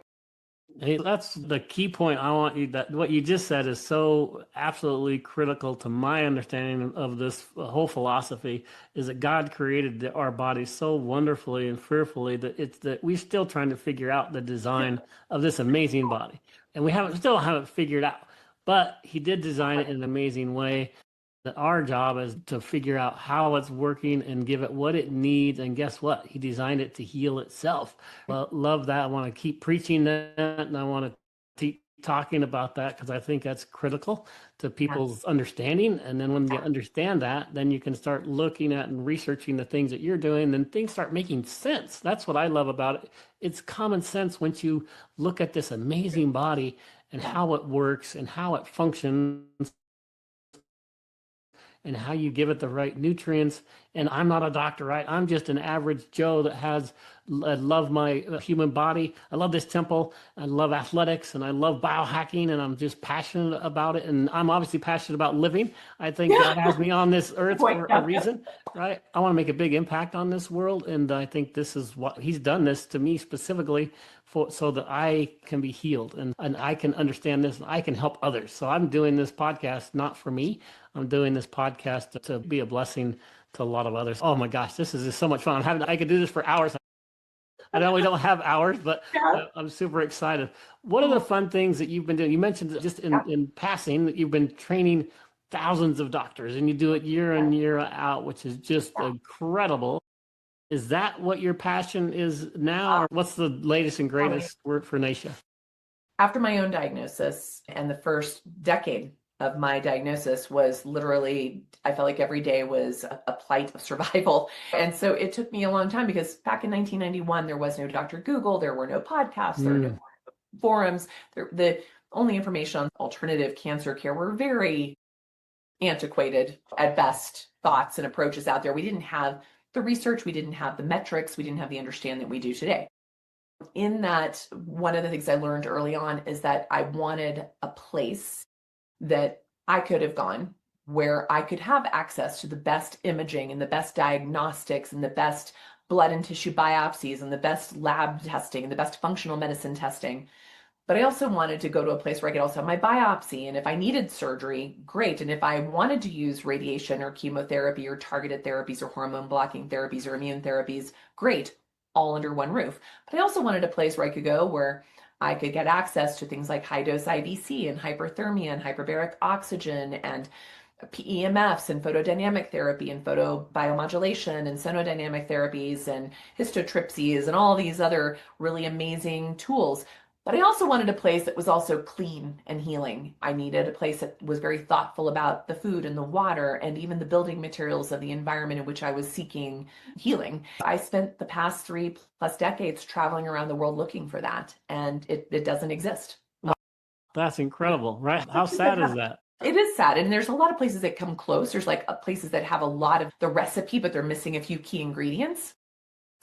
C: Hey, that's the key point. I want you that what you just said is so absolutely critical to my understanding of this whole philosophy is that God created our bodies so wonderfully and fearfully that it's that we're still trying to figure out the design of this amazing body. And we still haven't figured out. But he did design it in an amazing way that our job is to figure out how it's working and give it what it needs. And guess what? He designed it to heal itself. Well, love that. I want to keep preaching that, and I want to keep talking about that because I think that's critical to people's understanding. And then when you understand that, then you can start looking at and researching the things that you're doing, then things start making sense. That's what I love about it. It's common sense once you look at this amazing body and how it works and how it functions and how you give it the right nutrients. And I'm not a doctor, right? I'm just an average Joe that I love my human body. I love this temple. I love athletics and I love biohacking and I'm just passionate about it. And I'm obviously passionate about living. I think God has me on this earth for a reason, right? I want to make a big impact on this world. And I think this is what he's done this to me specifically so that I can be healed and I can understand this and I can help others. So I'm doing this podcast, not for me. I'm doing this podcast to be a blessing to a lot of others. Oh my gosh, this is just so much fun. I could do this for hours. I know we don't have hours, but I'm super excited. What are the fun things that you've been doing? You mentioned just in passing that you've been training thousands of doctors and you do it year in, year out, which is just incredible. Is that what your passion is now? Or what's the latest and greatest work for Nasha?
D: After my own diagnosis and the first decade of my diagnosis was literally, I felt like every day was a plight of survival. And so it took me a long time because back in 1991, there was no Dr. Google, there were no podcasts, there were no forums. The only information on alternative cancer care were very antiquated, at best, thoughts and approaches out there. We didn't have the research, we didn't have the metrics, we didn't have the understanding that we do today. In that, one of the things I learned early on is that I wanted a place that I could have gone where I could have access to the best imaging and the best diagnostics and the best blood and tissue biopsies and the best lab testing and the best functional medicine testing. But I also wanted to go to a place where I could also have my biopsy. And if I needed surgery, great. And if I wanted to use radiation or chemotherapy or targeted therapies or hormone blocking therapies or immune therapies, great, all under one roof. But I also wanted a place where I could go where I could get access to things like high dose IVC and hyperthermia and hyperbaric oxygen and PEMFs and photodynamic therapy and photobiomodulation and sonodynamic therapies and histotripsies and all these other really amazing tools. But I also wanted a place that was also clean and healing. I needed a place that was very thoughtful about the food and the water and even the building materials of the environment in which I was seeking healing. I spent the past 3+ decades traveling around the world looking for that, and it doesn't exist.
C: That's incredible, right? How sad is that?
D: It is sad. And there's a lot of places that come close. There's like places that have a lot of the recipe, but they're missing a few key ingredients.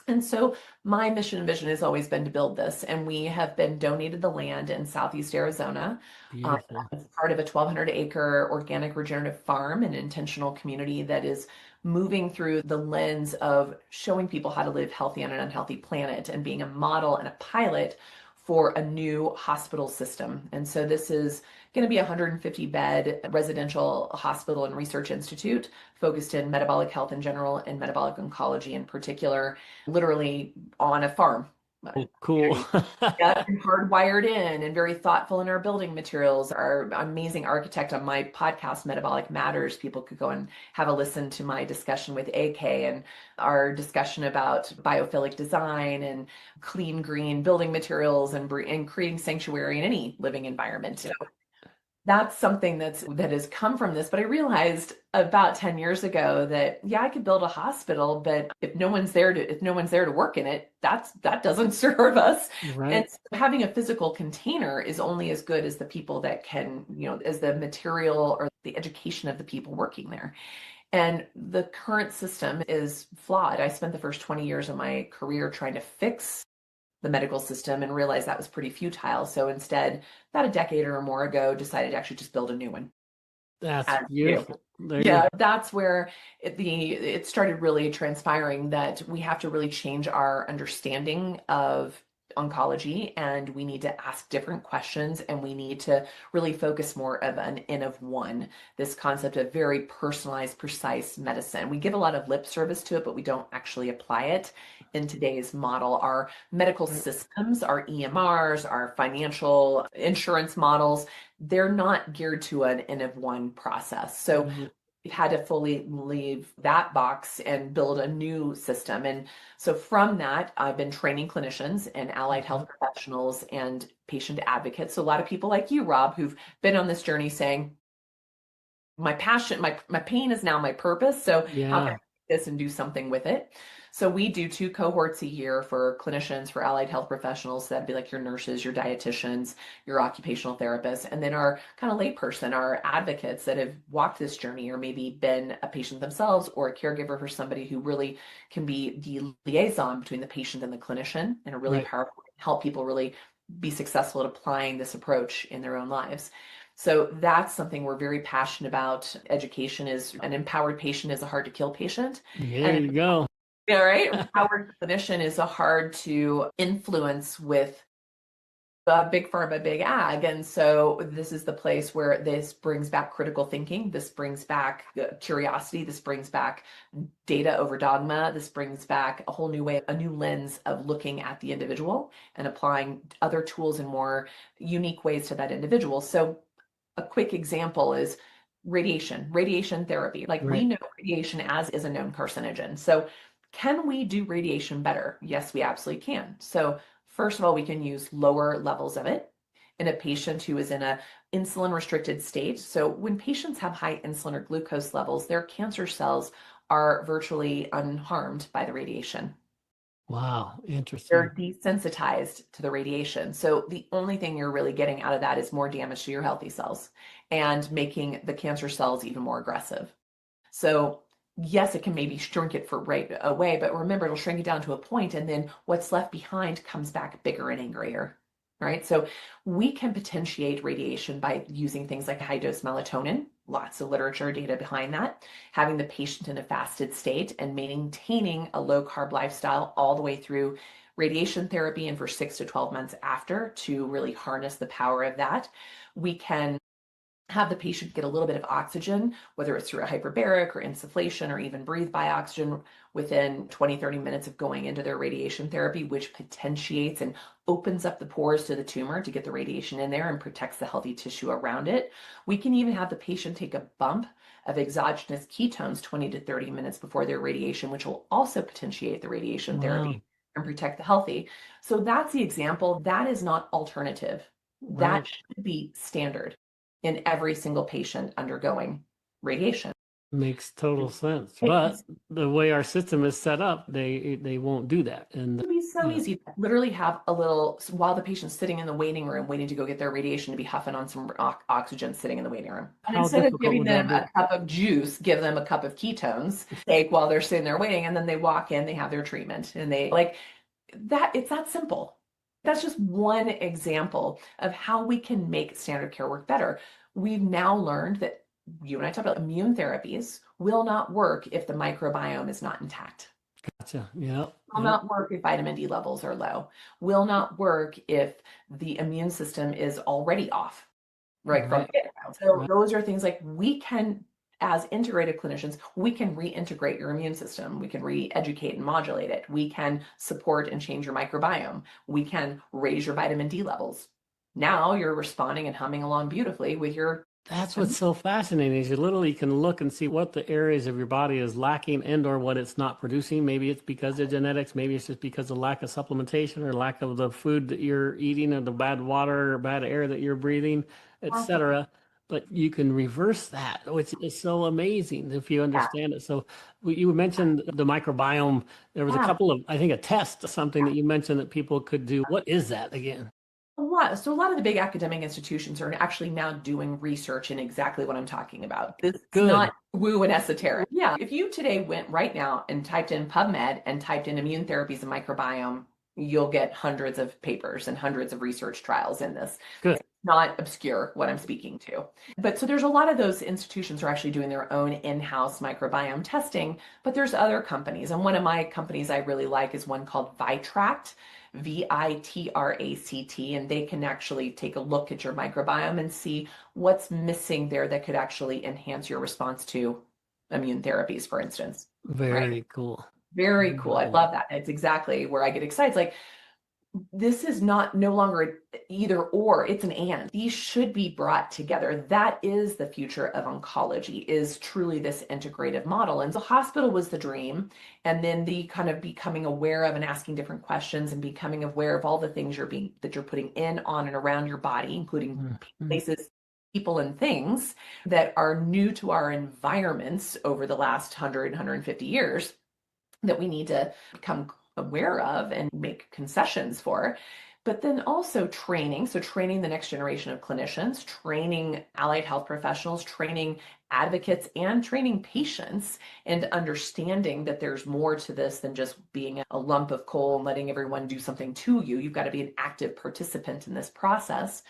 D: And so my mission and vision has always been to build this. And we have been donated the land in Southeast Arizona as part of a 1,200-acre organic regenerative farm, an intentional community that is moving through the lens of showing people how to live healthy on an unhealthy planet and being a model and a pilot for a new hospital system. And so this is going to be a 150-bed residential hospital and research institute focused in metabolic health in general and metabolic oncology in particular, literally on a farm.
C: Cool.
D: And hardwired in and very thoughtful in our building materials. Our amazing architect on my podcast, Metabolic Matters, people could go and have a listen to my discussion with AK and our discussion about biophilic design and clean green building materials and creating sanctuary in any living environment. So that's something that has come from this. But I realized about 10 years ago that, yeah, I could build a hospital, but if no one's there to work in it, that doesn't serve us.
C: Right.
D: And so having a physical container is only as good as the people that can, as the material or the education of the people working there. And the current system is flawed. I spent the first 20 years of my career trying to fix the medical system and realized that was pretty futile. So instead, about a decade or more ago, decided to actually just build a new one.
C: That's
D: as you.
C: beautiful. There you
D: Yeah,
C: go.
D: that's where it started really transpiring that we have to really change our understanding of oncology, and we need to ask different questions, and we need to really focus more of an N of one, this concept of very personalized, precise medicine. We give a lot of lip service to it, but we don't actually apply it in today's model. Our medical systems, our EMRs, our financial insurance models, they're not geared to an N of one process. So we've had to fully leave that box and build a new system. And so from that, I've been training clinicians and allied health professionals and patient advocates. So a lot of people like you, Rob, who've been on this journey saying, my passion, my pain is now my purpose. So how can I take this and do something with it? So we do 2 cohorts a year for clinicians, for allied health professionals. That'd be like your nurses, your dietitians, your occupational therapists, and then our kind of layperson, our advocates that have walked this journey or maybe been a patient themselves or a caregiver for somebody who really can be the liaison between the patient and the clinician, and a really powerful, help people really be successful at applying this approach in their own lives. So that's something we're very passionate about. Education is an empowered patient is a hard to kill patient.
C: There you go.
D: Yeah, right. Empowered clinician is a hard to influence with big pharma, big ag. And so this is the place where this brings back critical thinking. This brings back curiosity. This brings back data over dogma. This brings back a whole new way, a new lens of looking at the individual and applying other tools in more unique ways to that individual. So a quick example is radiation therapy. Like we know radiation as is a known carcinogen. So can we do radiation better? Yes, we absolutely can. So first of all, we can use lower levels of it in a patient who is in a insulin restricted state. So when patients have high insulin or glucose levels, their cancer cells are virtually unharmed by the radiation.
C: Wow, interesting.
D: They're desensitized to the radiation. So the only thing you're really getting out of that is more damage to your healthy cells and making the cancer cells even more aggressive. So yes, it can maybe shrink it for right away, but remember, it'll shrink it down to a point, and then what's left behind comes back bigger and angrier, right? So we can potentiate radiation by using things like high dose melatonin, lots of literature data behind that, having the patient in a fasted state and maintaining a low carb lifestyle all the way through radiation therapy and for 6 to 12 months after to really harness the power of that. We can have the patient get a little bit of oxygen, whether it's through a hyperbaric or insufflation or even breathe by oxygen within 20, 30 minutes of going into their radiation therapy, which potentiates and opens up the pores to the tumor to get the radiation in there and protects the healthy tissue around it. We can even have the patient take a bump of exogenous ketones 20 to 30 minutes before their radiation, which will also potentiate the radiation therapy and protect the healthy. So that's the example. That is not alternative. That should be standard in every single patient undergoing radiation.
C: Makes total sense. But the way our system is set up, they won't do that. And
D: it would be so easy to literally have a little, while the patient's sitting in the waiting room waiting to go get their radiation, to be huffing on some oxygen sitting in the waiting room. And instead of giving them a cup of juice, give them a cup of ketones, take while they're sitting there waiting, and then they walk in, they have their treatment, and they like that. It's that simple. That's just one example of how we can make standard care work better. We've now learned that you and I talked about immune therapies will not work if the microbiome is not intact.
C: Gotcha. Yeah.
D: Will not work if vitamin D levels are low. Will not work if the immune system is already off, right? From get-go. So those are things like we can, as integrated clinicians, we can reintegrate your immune system. We can re-educate and modulate it. We can support and change your microbiome. We can raise your vitamin D levels. Now you're responding and humming along beautifully with your.
C: That's what's so fascinating is you literally can look and see what the areas of your body is lacking and or what it's not producing. Maybe it's because of genetics. Maybe it's just because of lack of supplementation or lack of the food that you're eating or the bad water or bad air that you're breathing, etc. But you can reverse that, which is so amazing if you understand it. So you mentioned the microbiome. There was a couple of, I think, a test, something that you mentioned that people could do. What is that again?
D: A lot. So a lot of the big academic institutions are actually now doing research in exactly what I'm talking about. This is not woo and esoteric. Yeah. If you today went right now and typed in PubMed and typed in immune therapies and microbiome, you'll get hundreds of papers and hundreds of research trials in this.
C: Good.
D: not obscure what I'm speaking to. But so there's a lot of those institutions are actually doing their own in-house microbiome testing, but there's other companies. And one of my companies I really like is one called Vitract, Vitract, and they can actually take a look at your microbiome and see what's missing there that could actually enhance your response to immune therapies, for instance.
C: Very cool.
D: Very cool. I love that. It's exactly where I get excited. It's like, this is no longer either or, it's an and. These should be brought together. That is the future of oncology, is truly this integrative model. And so hospital was the dream. And then the kind of becoming aware of and asking different questions and becoming aware of all the things that you're putting in, on, and around your body, including places, people, and things that are new to our environments over the last 150 years that we need to become aware of and make concessions for. But then also training. So training the next generation of clinicians, training allied health professionals, training advocates, and training patients, and understanding that there's more to this than just being a lump of coal and letting everyone do something to you. You've got to be an active participant in this process.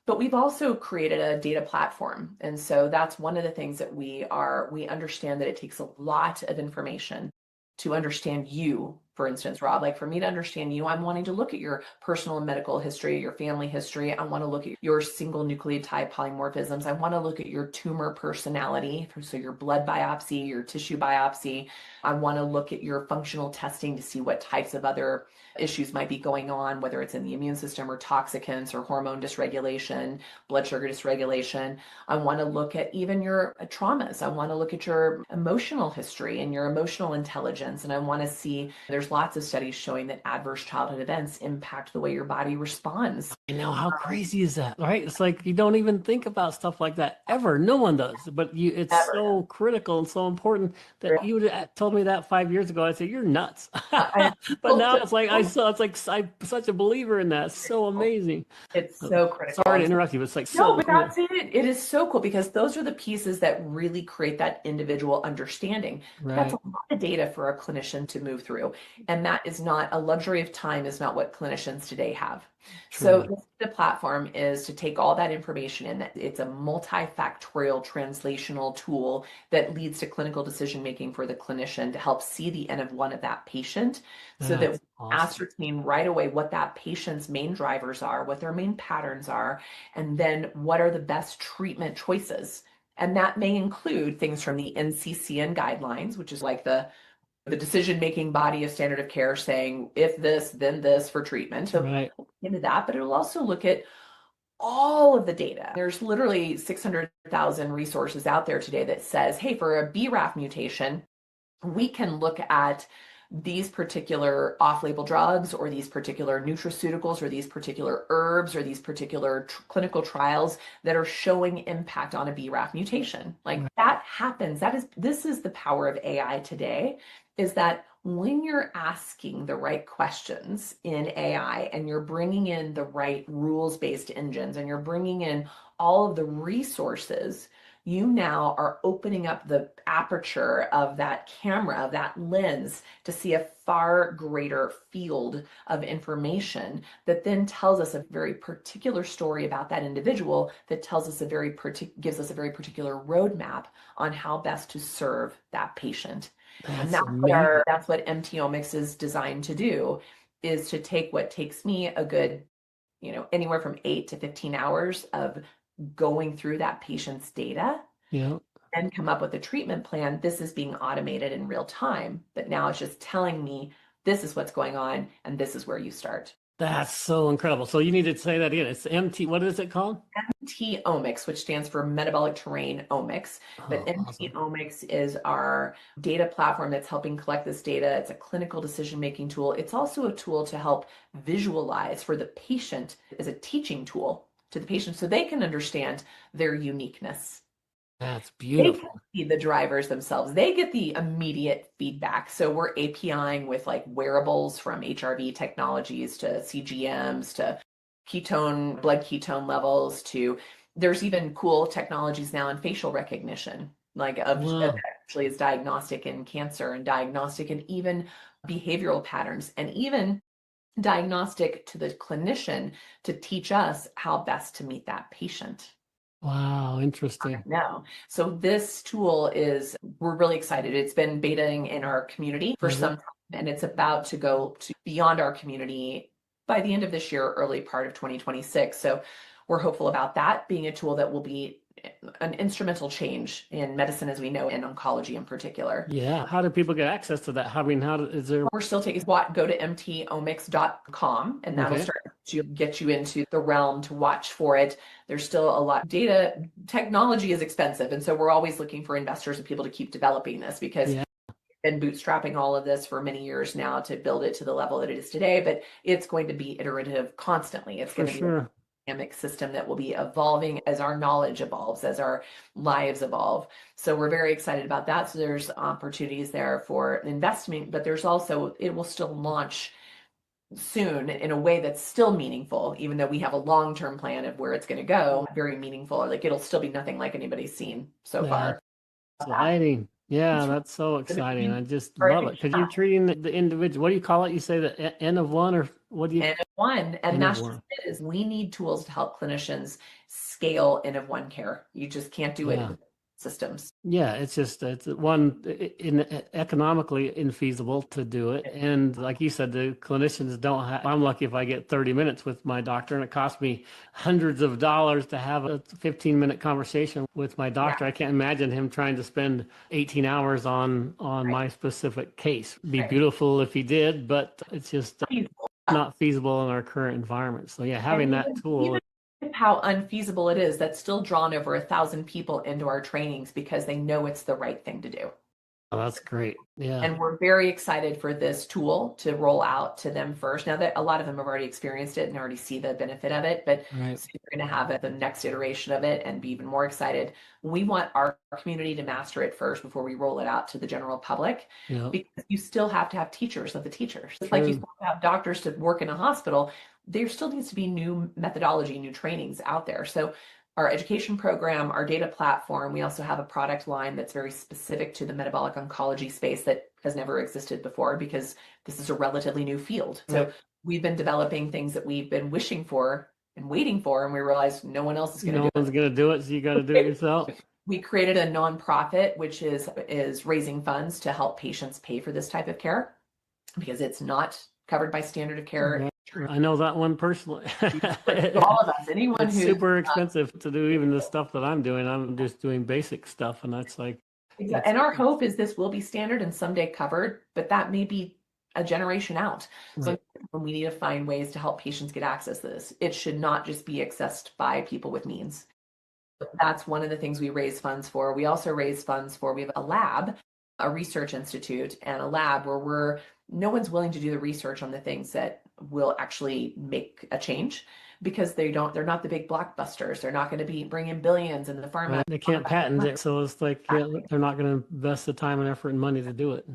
D: But we've also created a data platform. And so that's one of the things that we understand that it takes a lot of information to understand you. For instance, Rob, like for me to understand you, I'm wanting to look at your personal and medical history, your family history. I want to look at your single nucleotide polymorphisms. I want to look at your tumor personality. So your blood biopsy, your tissue biopsy. I want to look at your functional testing to see what types of other issues might be going on, whether it's in the immune system or toxicants or hormone dysregulation, blood sugar dysregulation. I want to look at even your traumas. I want to look at your emotional history and your emotional intelligence. And I want to see, there's lots of studies showing that adverse childhood events impact the way your body responds.
C: And now how crazy is that, right? It's like you don't even think about stuff like that ever. No one does, but it's so critical and so important that you would have told me that 5 years ago. I'd say, you're nuts. But now it's like, I'm such a believer in that. So amazing.
D: It's so critical.
C: Sorry to interrupt you, but it's like
D: no, but that's it. It is so cool because those are the pieces that really create that individual understanding.
C: Right.
D: That's a lot of data for a clinician to move through. And that is not a luxury of time, is not what clinicians today have.
C: True.
D: So the platform is to take all that information in. It's a multifactorial translational tool that leads to clinical decision making for the clinician to help see the N of one of that patient, so that we ascertain right away what that patient's main drivers are, what their main patterns are, and then what are the best treatment choices. And that may include things from the NCCN guidelines, which is like the decision-making body of standard of care, saying if this, then this for treatment. So
C: right.
D: Into that, but it'll also look at all of the data. There's literally 600,000 resources out there today that says, hey, for a BRAF mutation, we can look at these particular off-label drugs or these particular nutraceuticals or these particular herbs or these particular clinical trials that are showing impact on a BRAF mutation. Like that happens. This is the power of AI today, is that when you're asking the right questions in AI and you're bringing in the right rules-based engines and you're bringing in all of the resources, you now are opening up the aperture of that camera, of that lens, to see a far greater field of information that then tells us a very particular story about that individual, that tells us gives us a very particular roadmap on how best to serve that patient. And that's what MTomics is designed to do, is to take what takes me a good, anywhere from 8 to 15 hours of going through that patient's data, and come up with a treatment plan. This is being automated in real time, but now it's just telling me this is what's going on and this is where you start.
C: That's so incredible. So you need to say that again. It's what is it called?
D: MTomics, which stands for metabolic terrain omics. But MTomics is our data platform that's helping collect this data. It's a clinical decision-making tool. It's also a tool to help visualize for the patient, as a teaching tool to the patient, so they can understand their uniqueness.
C: That's beautiful.
D: They can see the drivers themselves. They get the immediate feedback. So we're APIing with like wearables, from HRV technologies to CGMs to blood ketone levels, to there's even cool technologies now in facial recognition, like actually is diagnostic in cancer and diagnostic and even behavioral patterns, and even diagnostic to the clinician to teach us how best to meet that patient.
C: Wow, interesting.
D: No. So this tool we're really excited. It's been betaing in our community for some time, and it's about to go to beyond our community by the end of this year, early part of 2026. So we're hopeful about that being a tool that will be an instrumental change in medicine as we know, in oncology in particular.
C: Yeah. How do people get access to that? Is there?
D: We're still taking go to mtomics.com, and that'll start to get you into the realm to watch for it. There's still a lot. Data technology is expensive, and so we're always looking for investors and people to keep developing this, because we've been bootstrapping all of this for many years now to build it to the level that it is today, but it's going to be iterative constantly. It's going to be a dynamic system that will be evolving as our knowledge evolves, as our lives evolve. So we're very excited about that. So there's opportunities there for investment, but there's also, it will still launch soon in a way that's still meaningful, even though we have a long-term plan of where it's going to go. Very meaningful. Like, it'll still be nothing like anybody's seen so far.
C: Exciting. Yeah, that's so exciting. I just love it, because you're treating the individual. What do you call it? You say the N of one, or what do you?
D: N of one. And that's just it, is we need tools to help clinicians scale N of one care. You just can't do it in systems.
C: Yeah, it's economically infeasible to do it. And like you said, the clinicians don't have, I'm lucky if I get 30 minutes with my doctor, and it costs me hundreds of dollars to have a 15-minute conversation with my doctor. I can't imagine him trying to spend 18 hours on my specific case. It'd be beautiful if he did, but it's just not feasible in our current environment. So yeah, having that tool.
D: How unfeasible it is, that's still drawn over 1,000 people into our trainings because they know it's the right thing to do.
C: Oh, that's great. Yeah.
D: And we're very excited for this tool to roll out to them first. Now that a lot of them have already experienced it and already see the benefit of it, but so we're going to have the next iteration of it and be even more excited. We want our community to master it first before we roll it out to the general public, because you still have to have teachers of the teachers. Just like you still have doctors to work in a hospital, there still needs to be new methodology, new trainings out there. So our education program, our data platform, we also have a product line that's very specific to the metabolic oncology space that has never existed before, because this is a relatively new field. So we've been developing things that we've been wishing for and waiting for, and we realized no one else is going to do it.
C: No one's going to do it, so you got to do it yourself.
D: We created a nonprofit, which is raising funds to help patients pay for this type of care, because it's not covered by standard of care.
C: I know that one personally.
D: All of us, anyone who's
C: super expensive to do even the stuff that I'm doing. I'm just doing basic stuff, and that's like.
D: And our hope is this will be standard and someday covered, but that may be a generation out. So we need to find ways to help patients get access to this. It should not just be accessed by people with means. That's one of the things we raise funds for. We also raise funds for, we have a lab, a research institute, and a lab where no one's willing to do the research on the things that will actually make a change, because they're not the big blockbusters. They're not going to be bringing billions in the pharma.
C: They can't patent it, so it's like they're not going to invest the time and effort and money to do it.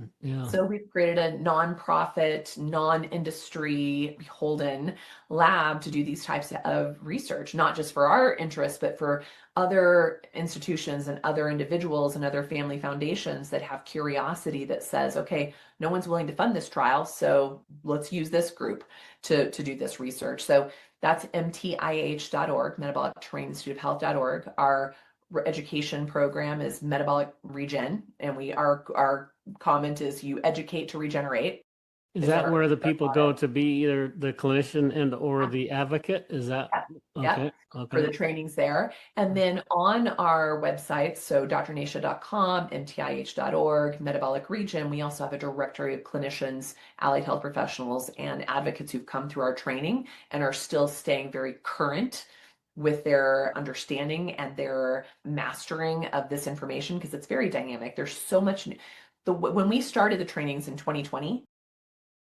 D: So we've created a nonprofit, non-industry beholden lab to do these types of research, not just for our interests, but for other institutions and other individuals and other family foundations that have curiosity that says, okay, no one's willing to fund this trial, so let's use this group to do this research. So that's mtih.org, Metabolic Training Institute of Health.org. Our education program is Metabolic Regen, and our comment is you educate to regenerate.
C: Is that where the people go to be either the clinician and or the advocate? Is that okay?
D: For the trainings there. And then on our website, so drnasha.com, mtih.org, Metabolic Region, we also have a directory of clinicians, allied health professionals, and advocates who've come through our training and are still staying very current with their understanding and their mastering of this information, because it's very dynamic. There's so much. When we started the trainings in 2020,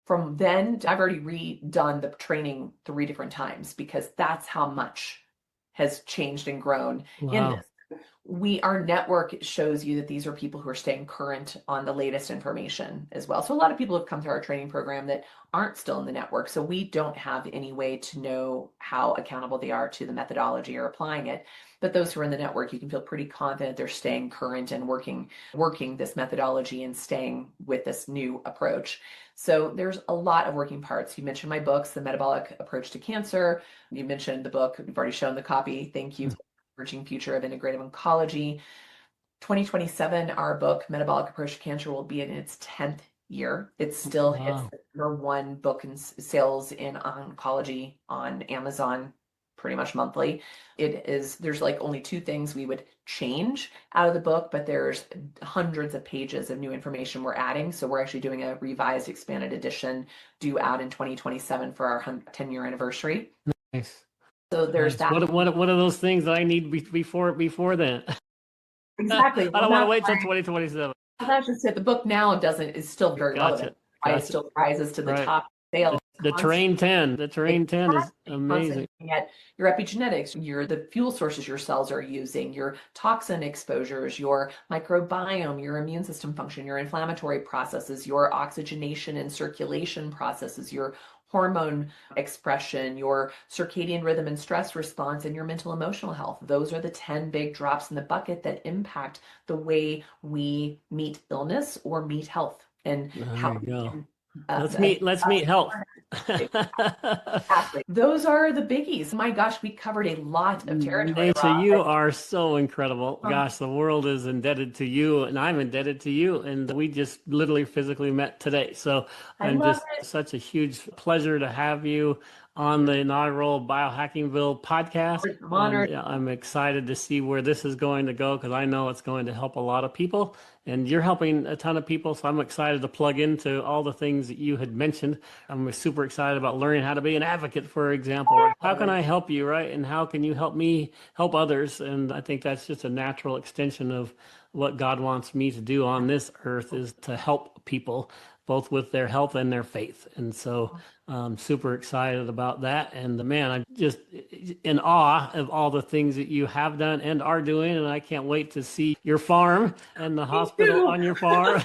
D: from then, I've already redone the training 3 different times, because that's how much has changed and grown in this. Our network shows you that these are people who are staying current on the latest information as well. So a lot of people have come through our training program that aren't still in the network. So we don't have any way to know how accountable they are to the methodology or applying it. But those who are in the network, you can feel pretty confident they're staying current and working this methodology and staying with this new approach. So there's a lot of working parts. You mentioned my books, The Metabolic Approach to Cancer. You mentioned the book. We've already shown the copy. Thank you. Emerging Future of Integrative Oncology. 2027, our book, Metabolic Approach to Cancer, will be in its 10th year. It still hits the #1 book in sales in oncology on Amazon pretty much monthly. There's like only 2 things we would change out of the book, but there's hundreds of pages of new information we're adding. So we're actually doing a revised expanded edition due out in 2027 for our 10-year anniversary.
C: Nice.
D: So there's that.
C: What are those things that I need before then?
D: Exactly.
C: I don't want to wait till 2027.
D: That's just it. The book now is still very relevant. It still rises to the top sales.
C: The Terrain 10. The Terrain 10 is amazing.
D: At your epigenetics, the fuel sources your cells are using, your toxin exposures, your microbiome, your immune system function, your inflammatory processes, your oxygenation and circulation processes, your hormone expression, your circadian rhythm and stress response, and your mental emotional health. Those are the 10 big drops in the bucket that impact the way we meet illness or meet health. And how
C: let's meet health.
D: Exactly. Those are the biggies. My gosh, we covered a lot of territory.
C: Nasha, you are so incredible. Gosh, the world is indebted to you, and I'm indebted to you. And we just literally physically met today. So I'm just such a huge pleasure to have you on the inaugural BiohackingVille podcast.
D: I'm honored.
C: I'm excited to see where this is going to go, because I know it's going to help a lot of people, and you're helping a ton of people. So I'm excited to plug into all the things that you had mentioned. I'm super excited about learning how to be an advocate, for example. How can I help you, right? And how can you help me help others? And I think that's just a natural extension of what God wants me to do on this earth, is to help people both with their health and their faith. And so I'm super excited about that. And man, I'm just in awe of all the things that you have done and are doing. And I can't wait to see your farm and the hospital on your farm.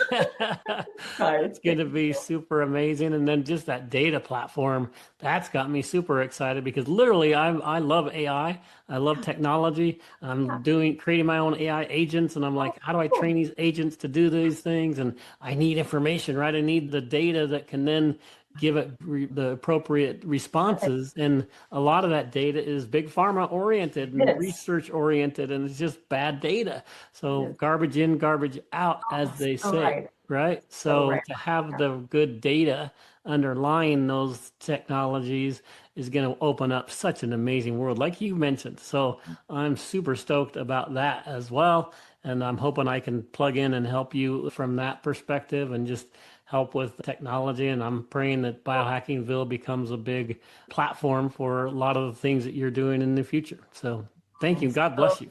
C: It's going to be super amazing. And then just that data platform, that's got me super excited, because literally I love AI. I love technology. I'm creating my own AI agents. And I'm like, how do I train these agents to do these things? And I need information, right? I need the data that can then give it the appropriate responses. And a lot of that data is big pharma oriented and research oriented, and it's just bad data. So garbage in, garbage out, as they say, right? So to have the good data underlying those technologies is going to open up such an amazing world, like you mentioned. So I'm super stoked about that as well. And I'm hoping I can plug in and help you from that perspective and just help with technology. And I'm praying that BiohackingVille becomes a big platform for a lot of the things that you're doing in the future. So thank you. God bless you.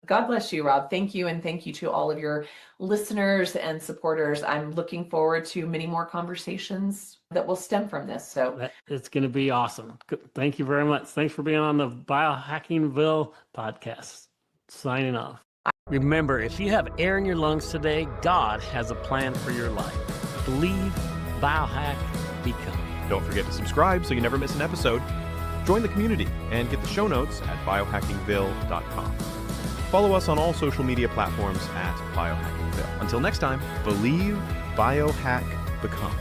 D: God bless you, Rob. Thank you. And thank you to all of your listeners and supporters. I'm looking forward to many more conversations that will stem from this. So
C: it's going to be awesome. Thank you very much. Thanks for being on the BiohackingVille podcast. Signing off. Remember, if you have air in your lungs today, God has a plan for your life. Believe, biohack, become.
B: Don't forget to subscribe so you never miss an episode. Join the community and get the show notes at biohackingville.com. Follow us on all social media platforms at BiohackingVille. Until next time, believe, biohack, become.